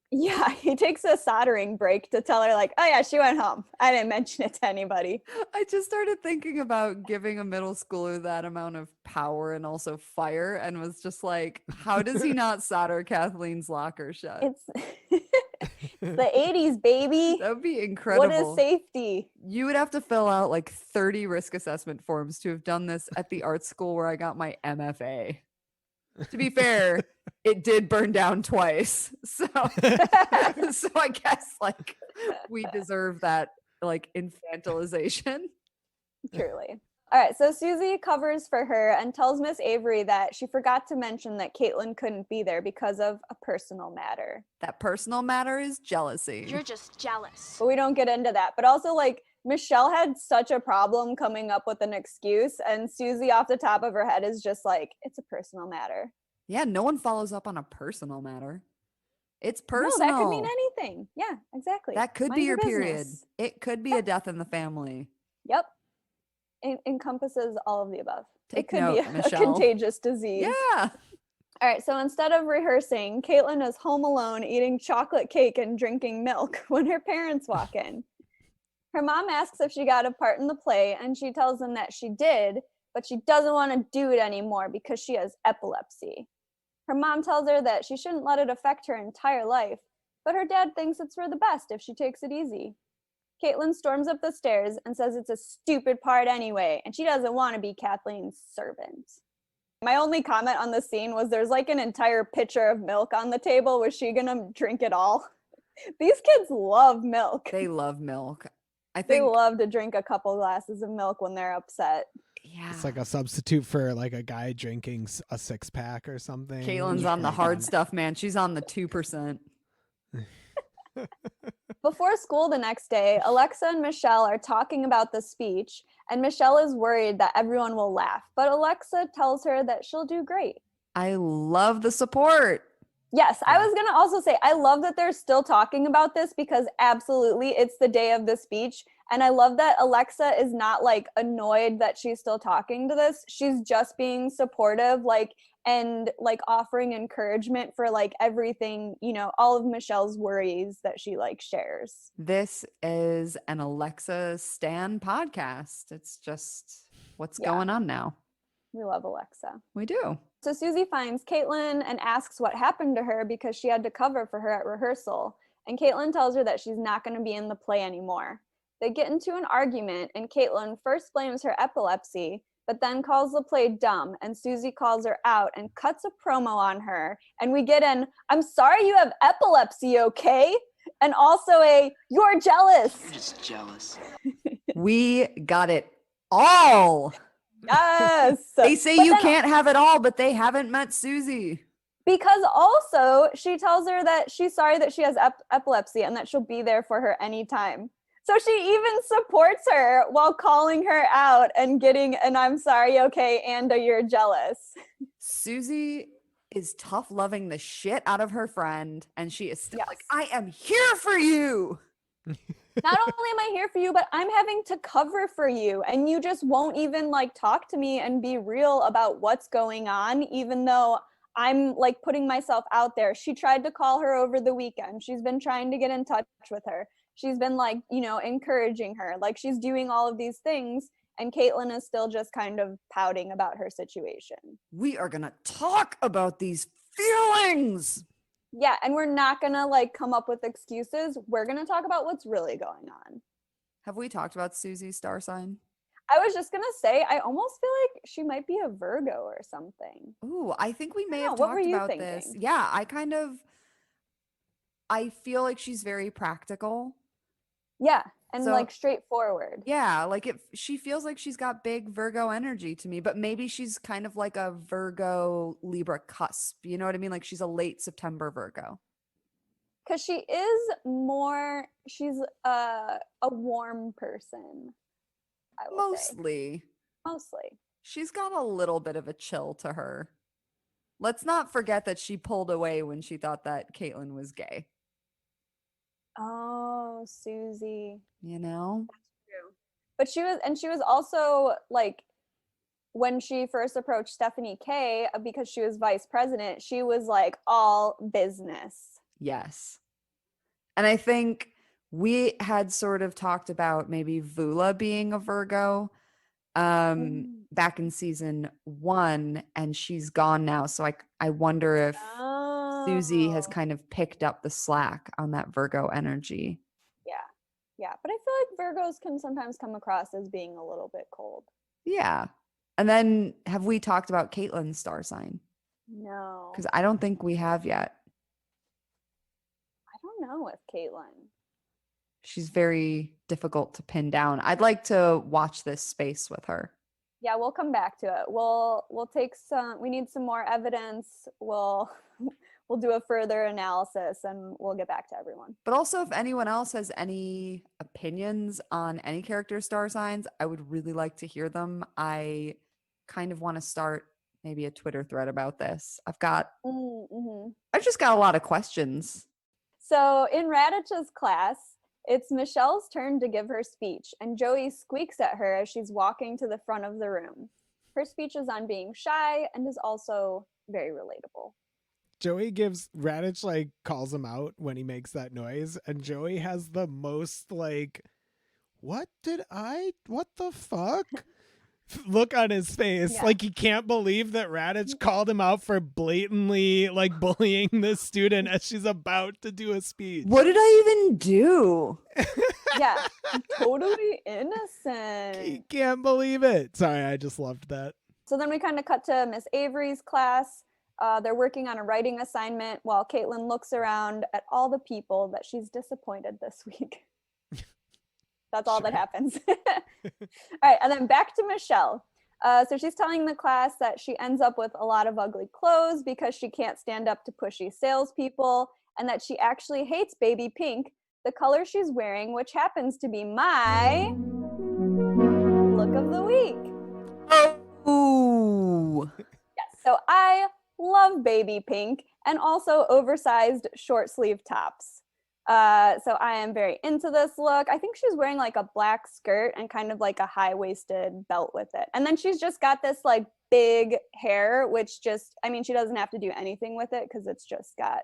Yeah, he takes a soldering break to tell her like, oh yeah, she went home. I didn't mention it to anybody. I just started thinking about giving a middle schooler that amount of power and also fire and was just like, how does he not solder Kathleen's locker shut? It's the 80s, baby. That would be incredible. What is safety? You would have to fill out like 30 risk assessment forms to have done this at the art school where I got my MFA. To be fair, it did burn down twice. So I guess like we deserve that like infantilization. Truly. All right, so Susie covers for her and tells Miss Avery that she forgot to mention that Caitlin couldn't be there because of a personal matter. That personal matter is jealousy. You're just jealous. But we don't get into that. But also, like, Michelle had such a problem coming up with an excuse, and Susie off the top of her head is just like, it's a personal matter. Yeah, no one follows up on a personal matter. It's personal. No, that could mean anything. Yeah, exactly. That could Mind be your period. business. It could be a death in the family. Yep. It encompasses all of the above. Take it could note, be a Michelle. contagious disease. Yeah. All right, so instead of rehearsing, Caitlin is home alone eating chocolate cake and drinking milk when her parents walk in. Her mom asks if she got a part in the play, and she tells them that she did, but she doesn't want to do it anymore because she has epilepsy. Her mom tells her that she shouldn't let it affect her entire life, but her dad thinks it's for the best if she takes it easy. Caitlin storms up the stairs and says it's a stupid part anyway, and she doesn't want to be Kathleen's servant. My only comment on the scene was there's like an entire pitcher of milk on the table. Was she gonna drink it all? These kids love milk. They love milk. I They think love to drink a couple glasses of milk when they're upset. yeah. It's like a substitute for like a guy drinking a 6-pack or something. Caitlin's on the hard stuff, man. She's on the 2%. Before school the next day, Alexa and Michelle are talking about the speech, and Michelle is worried that everyone will laugh, but Alexa tells her that she'll do great. I love the support. Yes, I was going to also say, I love that they're still talking about this because absolutely it's the day of the speech. And I love that Alexa is not like annoyed that she's still talking to this. She's just being supportive, like, and like offering encouragement for like everything, you know, all of Michelle's worries that she like shares. This is an Alexa Stan podcast. It's just what's going on now. We love Alexa. We do. So Susie finds Caitlin and asks what happened to her because she had to cover for her at rehearsal. And Caitlin tells her that she's not going to be in the play anymore. They get into an argument, and Caitlin first blames her epilepsy, but then calls the play dumb, and Susie calls her out and cuts a promo on her. And we get an, I'm sorry you have epilepsy, okay? And also a, you're jealous. You're just jealous. We got it all. Yes. They say But you then- can't have it all, but they haven't met Susie. Because also she tells her that she's sorry that she has epilepsy and that she'll be there for her anytime. So she even supports her while calling her out and getting an I'm sorry, okay, and a you're jealous. Susie is tough loving the shit out of her friend, and she is still Yes. like, I am here for you. Not only am I here for you, but I'm having to cover for you. And you just won't even like talk to me and be real about what's going on, even though I'm like putting myself out there. She tried to call her over the weekend. She's been trying to get in touch with her. She's been like, you know, encouraging her. Like she's doing all of these things. And Caitlin is still just kind of pouting about her situation. We are going to talk about these feelings. Yeah, and we're not going to like come up with excuses. We're going to talk about what's really going on. Have we talked about Susie's star sign? I was just going to say, I almost feel like she might be a Virgo or something. Ooh, I think we may know, have what were talked you about thinking? this. Yeah, I feel like she's very practical. Yeah, and So- like straightforward. Yeah, like she feels like she's got big Virgo energy to me, but maybe she's kind of like a Virgo Libra cusp. You know what I mean? Like she's a late September Virgo. Because she's a warm person, I will say. Mostly. She's got a little bit of a chill to her. Let's not forget that she pulled away when she thought that Caitlyn was gay. Oh, Susie. You know? True. But she was also like, when she first approached Stephanie K, because she was vice president, she was like all business. Yes. And I think we had sort of talked about maybe Vula being a Virgo back in season 1, and she's gone now. So I wonder if Susie has kind of picked up the slack on that Virgo energy. Yeah. But I feel like Virgos can sometimes come across as being a little bit cold. Yeah. And then have we talked about Caitlyn's star sign? No. Because I don't think we have yet. I don't know with Caitlyn. She's very difficult to pin down. I'd like to watch this space with her. Yeah, we'll come back to it. We'll take we need some more evidence. We'll do a further analysis and we'll get back to everyone. But also, if anyone else has any opinions on any character star signs, I would really like to hear them. I kind of want to start maybe a Twitter thread about this. I've just got a lot of questions. So in Radich's class, it's Michelle's turn to give her speech, and Joey squeaks at her as she's walking to the front of the room. Her speech is on being shy and is also very relatable. Joey Radich like calls him out when he makes that noise, and Joey has the most like, what the fuck? Look on his face. Yeah. Like he can't believe that Radich called him out for blatantly like bullying this student as she's about to do a speech. What did I even do? Yeah, totally innocent. He can't believe it. Sorry, I just loved that. So then we kind of cut to Miss Avery's class. They're working on a writing assignment while Caitlin looks around at all the people that she's disappointed this week. That's all that happens. All right, and then back to Michelle. So she's telling the class that she ends up with a lot of ugly clothes because she can't stand up to pushy salespeople, and that she actually hates baby pink, the color she's wearing, which happens to be my look of the week. Oh. Yes, so I love baby pink and also oversized short sleeve tops. So I am very into this look. I think she's wearing like a black skirt and kind of like a high-waisted belt with it. And then she's just got this like big hair, which just, I mean, she doesn't have to do anything with it because it's just got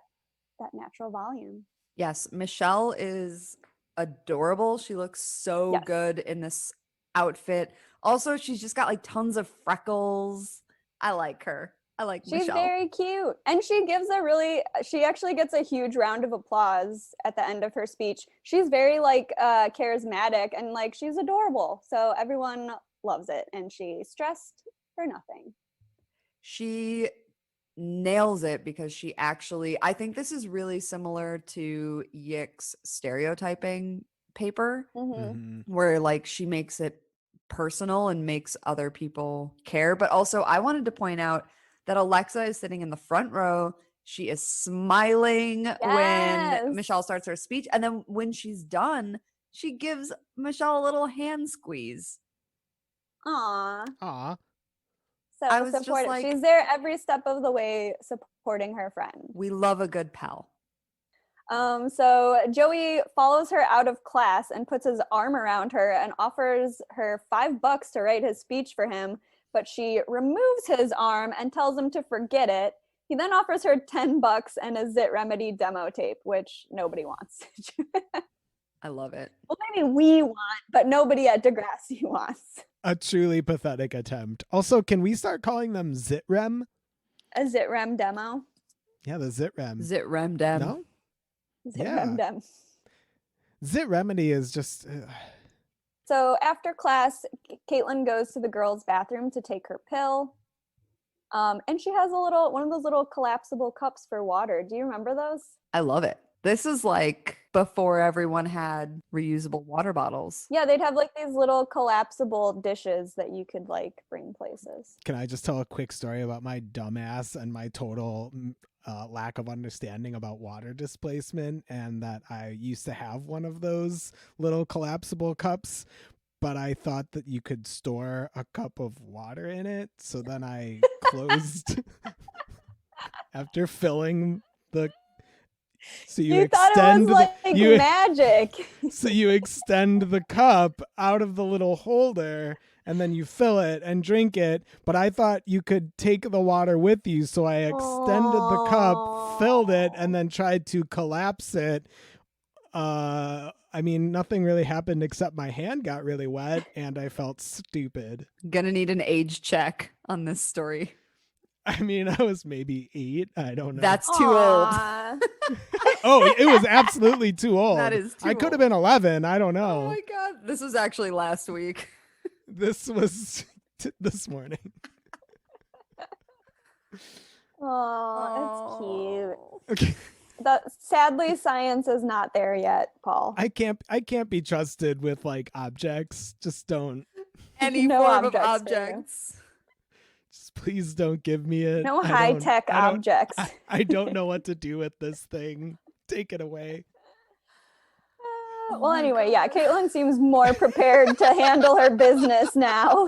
that natural volume. Yes, Michelle is adorable. She looks so good in this outfit. Also, she's just got like tons of freckles. I like her. I like She's Michelle. very cute. And she actually gets a huge round of applause at the end of her speech. She's very like charismatic and like she's adorable. So everyone loves it. And she's stressed for nothing. She nails it because she actually, I think this is really similar to Yick's stereotyping paper, where like she makes it personal and makes other people care. But also I wanted to point out that Alexa is sitting in the front row. She is smiling when Michelle starts her speech. And then when she's done, she gives Michelle a little hand squeeze. Aww. So I was just like, she's there every step of the way supporting her friend. We love a good pal. So Joey follows her out of class and puts his arm around her and offers her $5 to write his speech for him, but she removes his arm and tells him to forget it. He then offers her $10 and a Zit Remedy demo tape, which nobody wants. I love it. Well, maybe we want, but nobody at Degrassi wants. A truly pathetic attempt. Also, can we start calling them Zitrem? A Zit Rem demo? Yeah, the Zitrem. Zit Rem dem. No? Zit Rem dem. Zit Remedy is just... So after class, Caitlin goes to the girls' bathroom to take her pill. And she has one of those little collapsible cups for water. Do you remember those? I love it. This is like before everyone had reusable water bottles. Yeah, they'd have like these little collapsible dishes that you could like bring places. Can I just tell a quick story about my dumbass and my total lack of understanding about water displacement, and that I used to have one of those little collapsible cups, but I thought that you could store a cup of water in it. So then I closed after filling the. So You thought it was like magic. So you extend the cup out of the little holder and then you fill it and drink it. But I thought you could take the water with you. So I extended the cup, filled it, and then tried to collapse it. I mean, nothing really happened except my hand got really wet and I felt stupid. Gonna need an age check on this story. I mean, I was maybe 8. I don't know. That's too old. Oh, it was absolutely too old. That is too I could have old. been 11. I don't know. Oh my God. This was actually last week. This was this morning. Oh, it's cute. Okay. Sadly, science is not there yet, Paul. I can't be trusted with like objects. Just don't. Any No form of objects for you. objects. Just please don't give me it. No high-tech objects. I don't know what to do with this thing. Take it away. Well, anyway, yeah, Caitlin seems more prepared to handle her business now.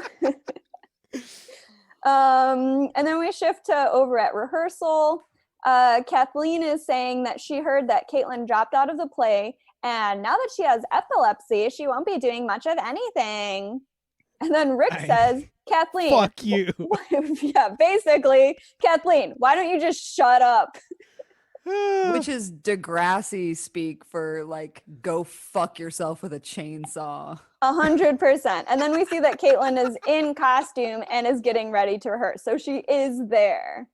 And then we shift to over at rehearsal. Kathleen is saying that she heard that Caitlin dropped out of the play, and now that she has epilepsy, she won't be doing much of anything. And then Rick says, Kathleen. Fuck you. Yeah, basically, Kathleen, why don't you just shut up? Which is Degrassi speak for like, go fuck yourself with a chainsaw. 100%. And then we see that Caitlin is in costume and is getting ready to rehearse. So she is there.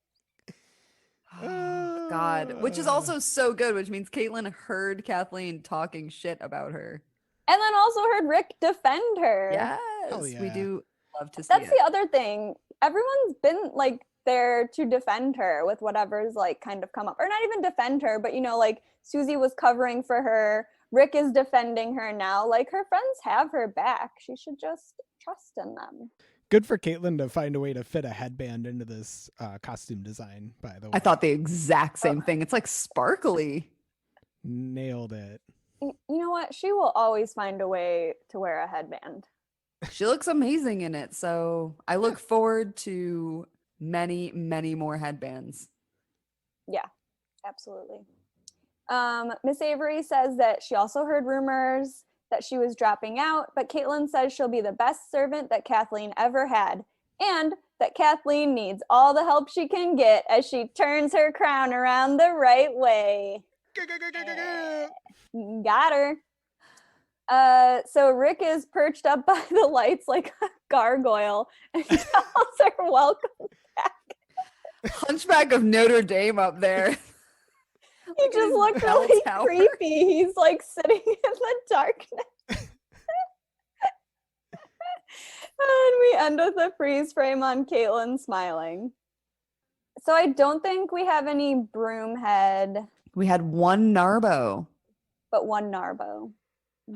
Oh, God. Which is also so good, which means Caitlin heard Kathleen talking shit about her. And then also heard Rick defend her. Yes, yeah. we do love to see That's it. the other thing. Everyone's been like there to defend her with whatever's like kind of come up. Or not even defend her, but you know, like Susie was covering for her. Rick is defending her now. Like her friends have her back. She should just trust in them. Good for Caitlin to find a way to fit a headband into this costume design, by the way. I thought the exact same thing. It's like sparkly. Nailed it. You know what? She will always find a way to wear a headband. She looks amazing in it. So I look forward to many, many more headbands. Yeah, absolutely. Miss Avery says that she also heard rumors that she was dropping out, but Caitlin says she'll be the best servant that Kathleen ever had, and that Kathleen needs all the help she can get as she turns her crown around the right way. Got her. So Rick is perched up by the lights like a gargoyle and tells her welcome back. Hunchback of Notre Dame up there. He just looked bell really tower. creepy. He's like sitting in the darkness. And we end with a freeze frame on Caitlin smiling. So I don't think we have any Broomhead, We had one Narbo. but one Narbo.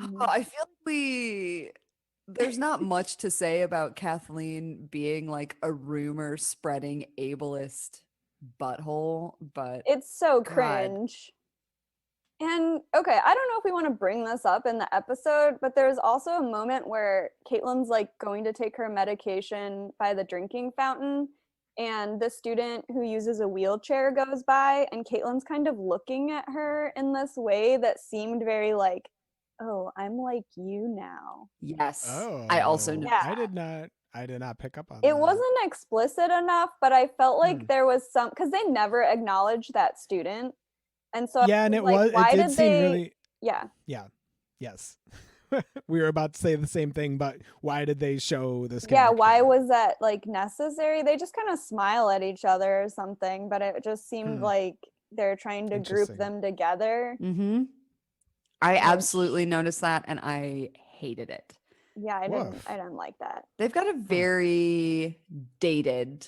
Oh, I feel like there's not much to say about Kathleen being like a rumor spreading ableist butthole, but It's so God. cringe. And okay, I don't know if we want to bring this up in the episode, but there's also a moment where Caitlin's like going to take her medication by the drinking fountain, and the student who uses a wheelchair goes by, and Caitlin's kind of looking at her in this way that seemed very like, oh, I'm like you now. yes, Oh, I also know. Yeah. I did not pick up on It that. wasn't explicit enough, but I felt like Hmm. there was some, because they never acknowledged that student. And so I Yeah, and it like, was. why It did did seem they? really. Yeah. Yeah. Yes. We were about to say the same thing, but why did they show this? Yeah, why character? was that like necessary? They just kind of smile at each other or something, but it just seemed like they're trying to group Interesting. them together. Mm-hmm. I Which- absolutely noticed that, and I hated it. Yeah, I Woof. didn't like that. They've got a very dated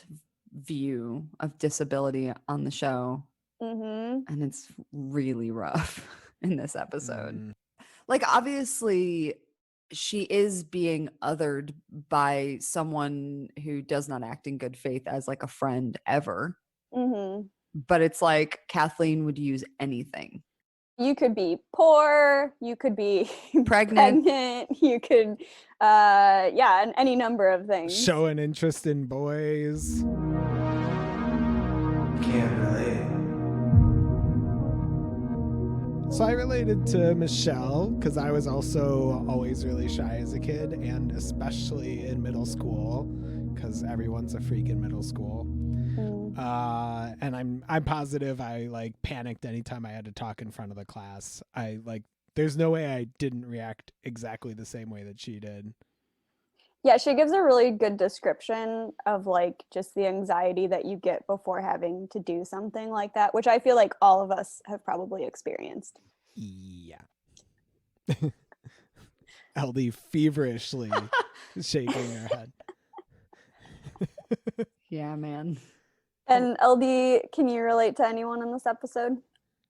view of disability on the show. And it's really rough in this episode. Mm. Like, obviously, she is being othered by someone who does not act in good faith as like a friend ever. But it's like Kathleen would use anything. You could be poor, you could be Pregnant. you could, and any number of things. Show an interest in boys. Can't relate. So I related to Michelle because I was also always really shy as a kid, and especially in middle school because everyone's a freak in middle school. And I'm positive I like panicked anytime I had to talk in front of the class. There's no way I didn't react exactly the same way that she did. Yeah, she gives a really good description of like just the anxiety that you get before having to do something like that, which I feel like all of us have probably experienced. Yeah. LD feverishly shaking her head. Yeah, man. And LD, can you relate to anyone in this episode?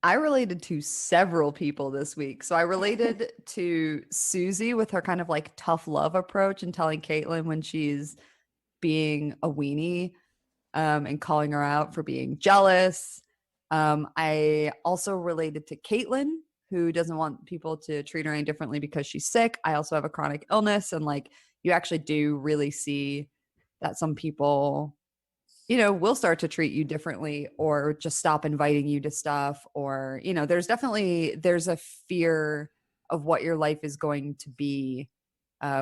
I related to several people this week. So I related to Susie with her kind of like tough love approach and telling Caitlin when she's being a weenie, and calling her out for being jealous. I also related to Caitlin, who doesn't want people to treat her any differently because she's sick. I also have a chronic illness, and like you actually do really see that some people, will start to treat you differently or just stop inviting you to stuff, or, there's a fear of what your life is going to be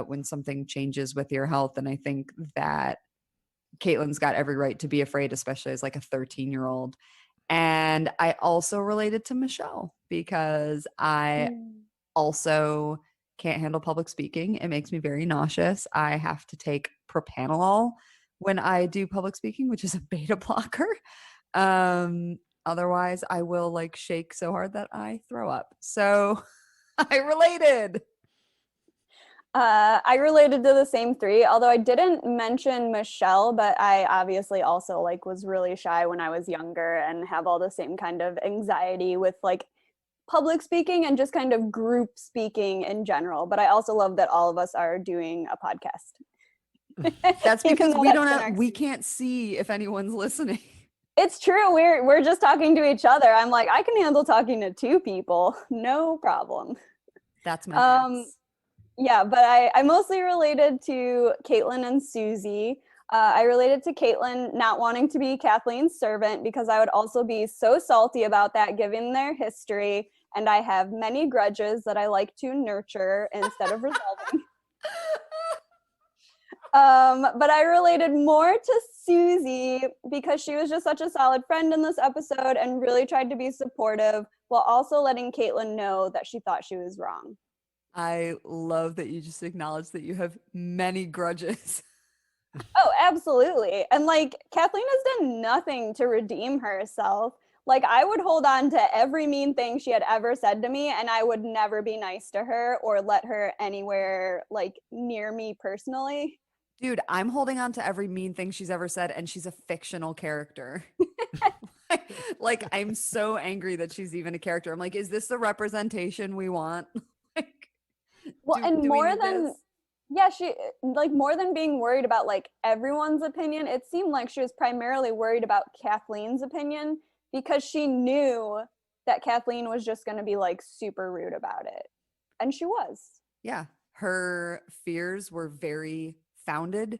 when something changes with your health. And I think that Caitlin's got every right to be afraid, especially as like a 13-year-old. And I also related to Michelle because I also can't handle public speaking. It makes me very nauseous. I have to take propranolol when I do public speaking, which is a beta blocker. Otherwise, I will like shake so hard that I throw up. So I related. I related to the same three, although I didn't mention Michelle, but I obviously also like was really shy when I was younger and have all the same kind of anxiety with like public speaking and just kind of group speaking in general. But I also love that all of us are doing a podcast. That's because we can't see if anyone's listening. It's true. We're just talking to each other. I'm like, I can handle talking to two people, no problem. That's my max. Yeah, but I mostly related to Caitlin and Susie. I related to Caitlin not wanting to be Kathleen's servant because I would also be so salty about that given their history, and I have many grudges that I like to nurture instead of resolving. But I related more to Susie because she was just such a solid friend in this episode and really tried to be supportive while also letting Caitlin know that she thought she was wrong. I love that you just acknowledged that you have many grudges. Oh, absolutely. And like Kathleen has done nothing to redeem herself. Like I would hold on to every mean thing she had ever said to me, and I would never be nice to her or let her anywhere like near me personally. Dude, I'm holding on to every mean thing she's ever said, and she's a fictional character. Like, I'm so angry that she's even a character. I'm like, is this the representation we want? Well, and more than she like more than being worried about like everyone's opinion, it seemed like she was primarily worried about Kathleen's opinion because she knew that Kathleen was just going to be like super rude about it. And she was. Yeah. Her fears were very founded.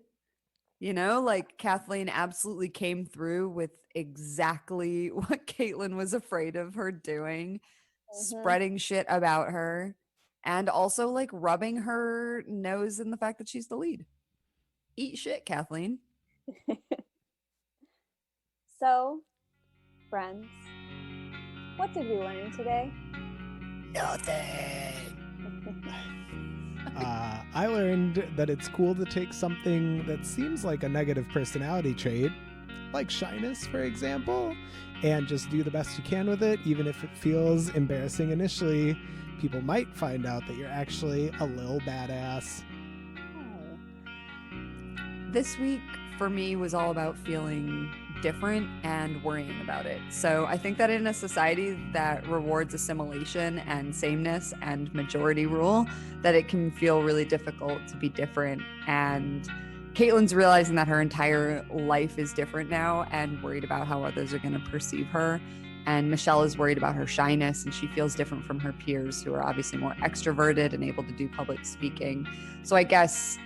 Like Kathleen absolutely came through with exactly what Caitlin was afraid of her doing, spreading shit about her. And also, like, rubbing her nose in the fact that she's the lead. Eat shit, Kathleen. So, friends, what did we learn today? Nothing. I learned that it's cool to take something that seems like a negative personality trait, like shyness, for example, and just do the best you can with it, even if it feels embarrassing initially. People might find out that you're actually a little badass. This week for me was all about feeling different and worrying about it. So I think that in a society that rewards assimilation and sameness and majority rule, that it can feel really difficult to be different. And Caitlin's realizing that her entire life is different now and worried about how others are going to perceive her. And Michelle is worried about her shyness, and she feels different from her peers who are obviously more extroverted and able to do public speaking. So I guess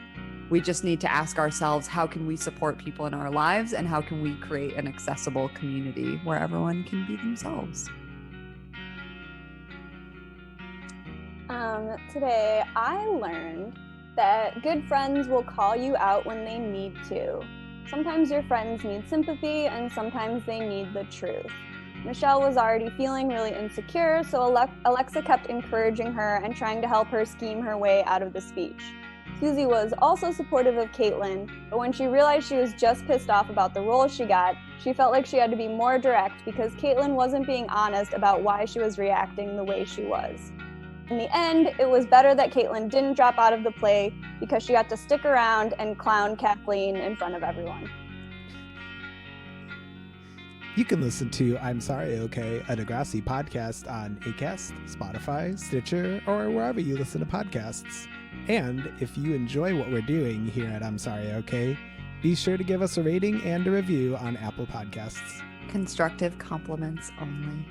we just need to ask ourselves, how can we support people in our lives, and how can we create an accessible community where everyone can be themselves? Today I learned that good friends will call you out when they need to. Sometimes your friends need sympathy, and sometimes they need the truth. Michelle was already feeling really insecure, so Alexa kept encouraging her and trying to help her scheme her way out of the speech. Susie was also supportive of Caitlin, but when she realized she was just pissed off about the role she got, she felt like she had to be more direct because Caitlin wasn't being honest about why she was reacting the way she was. In the end, it was better that Caitlin didn't drop out of the play because she got to stick around and clown Kathleen in front of everyone. You can listen to I'm Sorry, Okay, a Degrassi podcast on Acast, Spotify, Stitcher, or wherever you listen to podcasts. And if you enjoy what we're doing here at I'm Sorry, Okay, be sure to give us a rating and a review on Apple Podcasts. Constructive compliments only.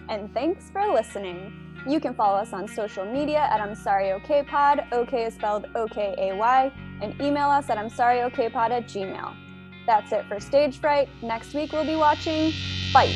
And thanks for listening. You can follow us on social media at I'm Sorry, Okay Pod. OK is spelled O-K-A-Y, and email us at I'mSorryOKPod@gmail.com. That's it for Stagefright. Next week we'll be watching Fight.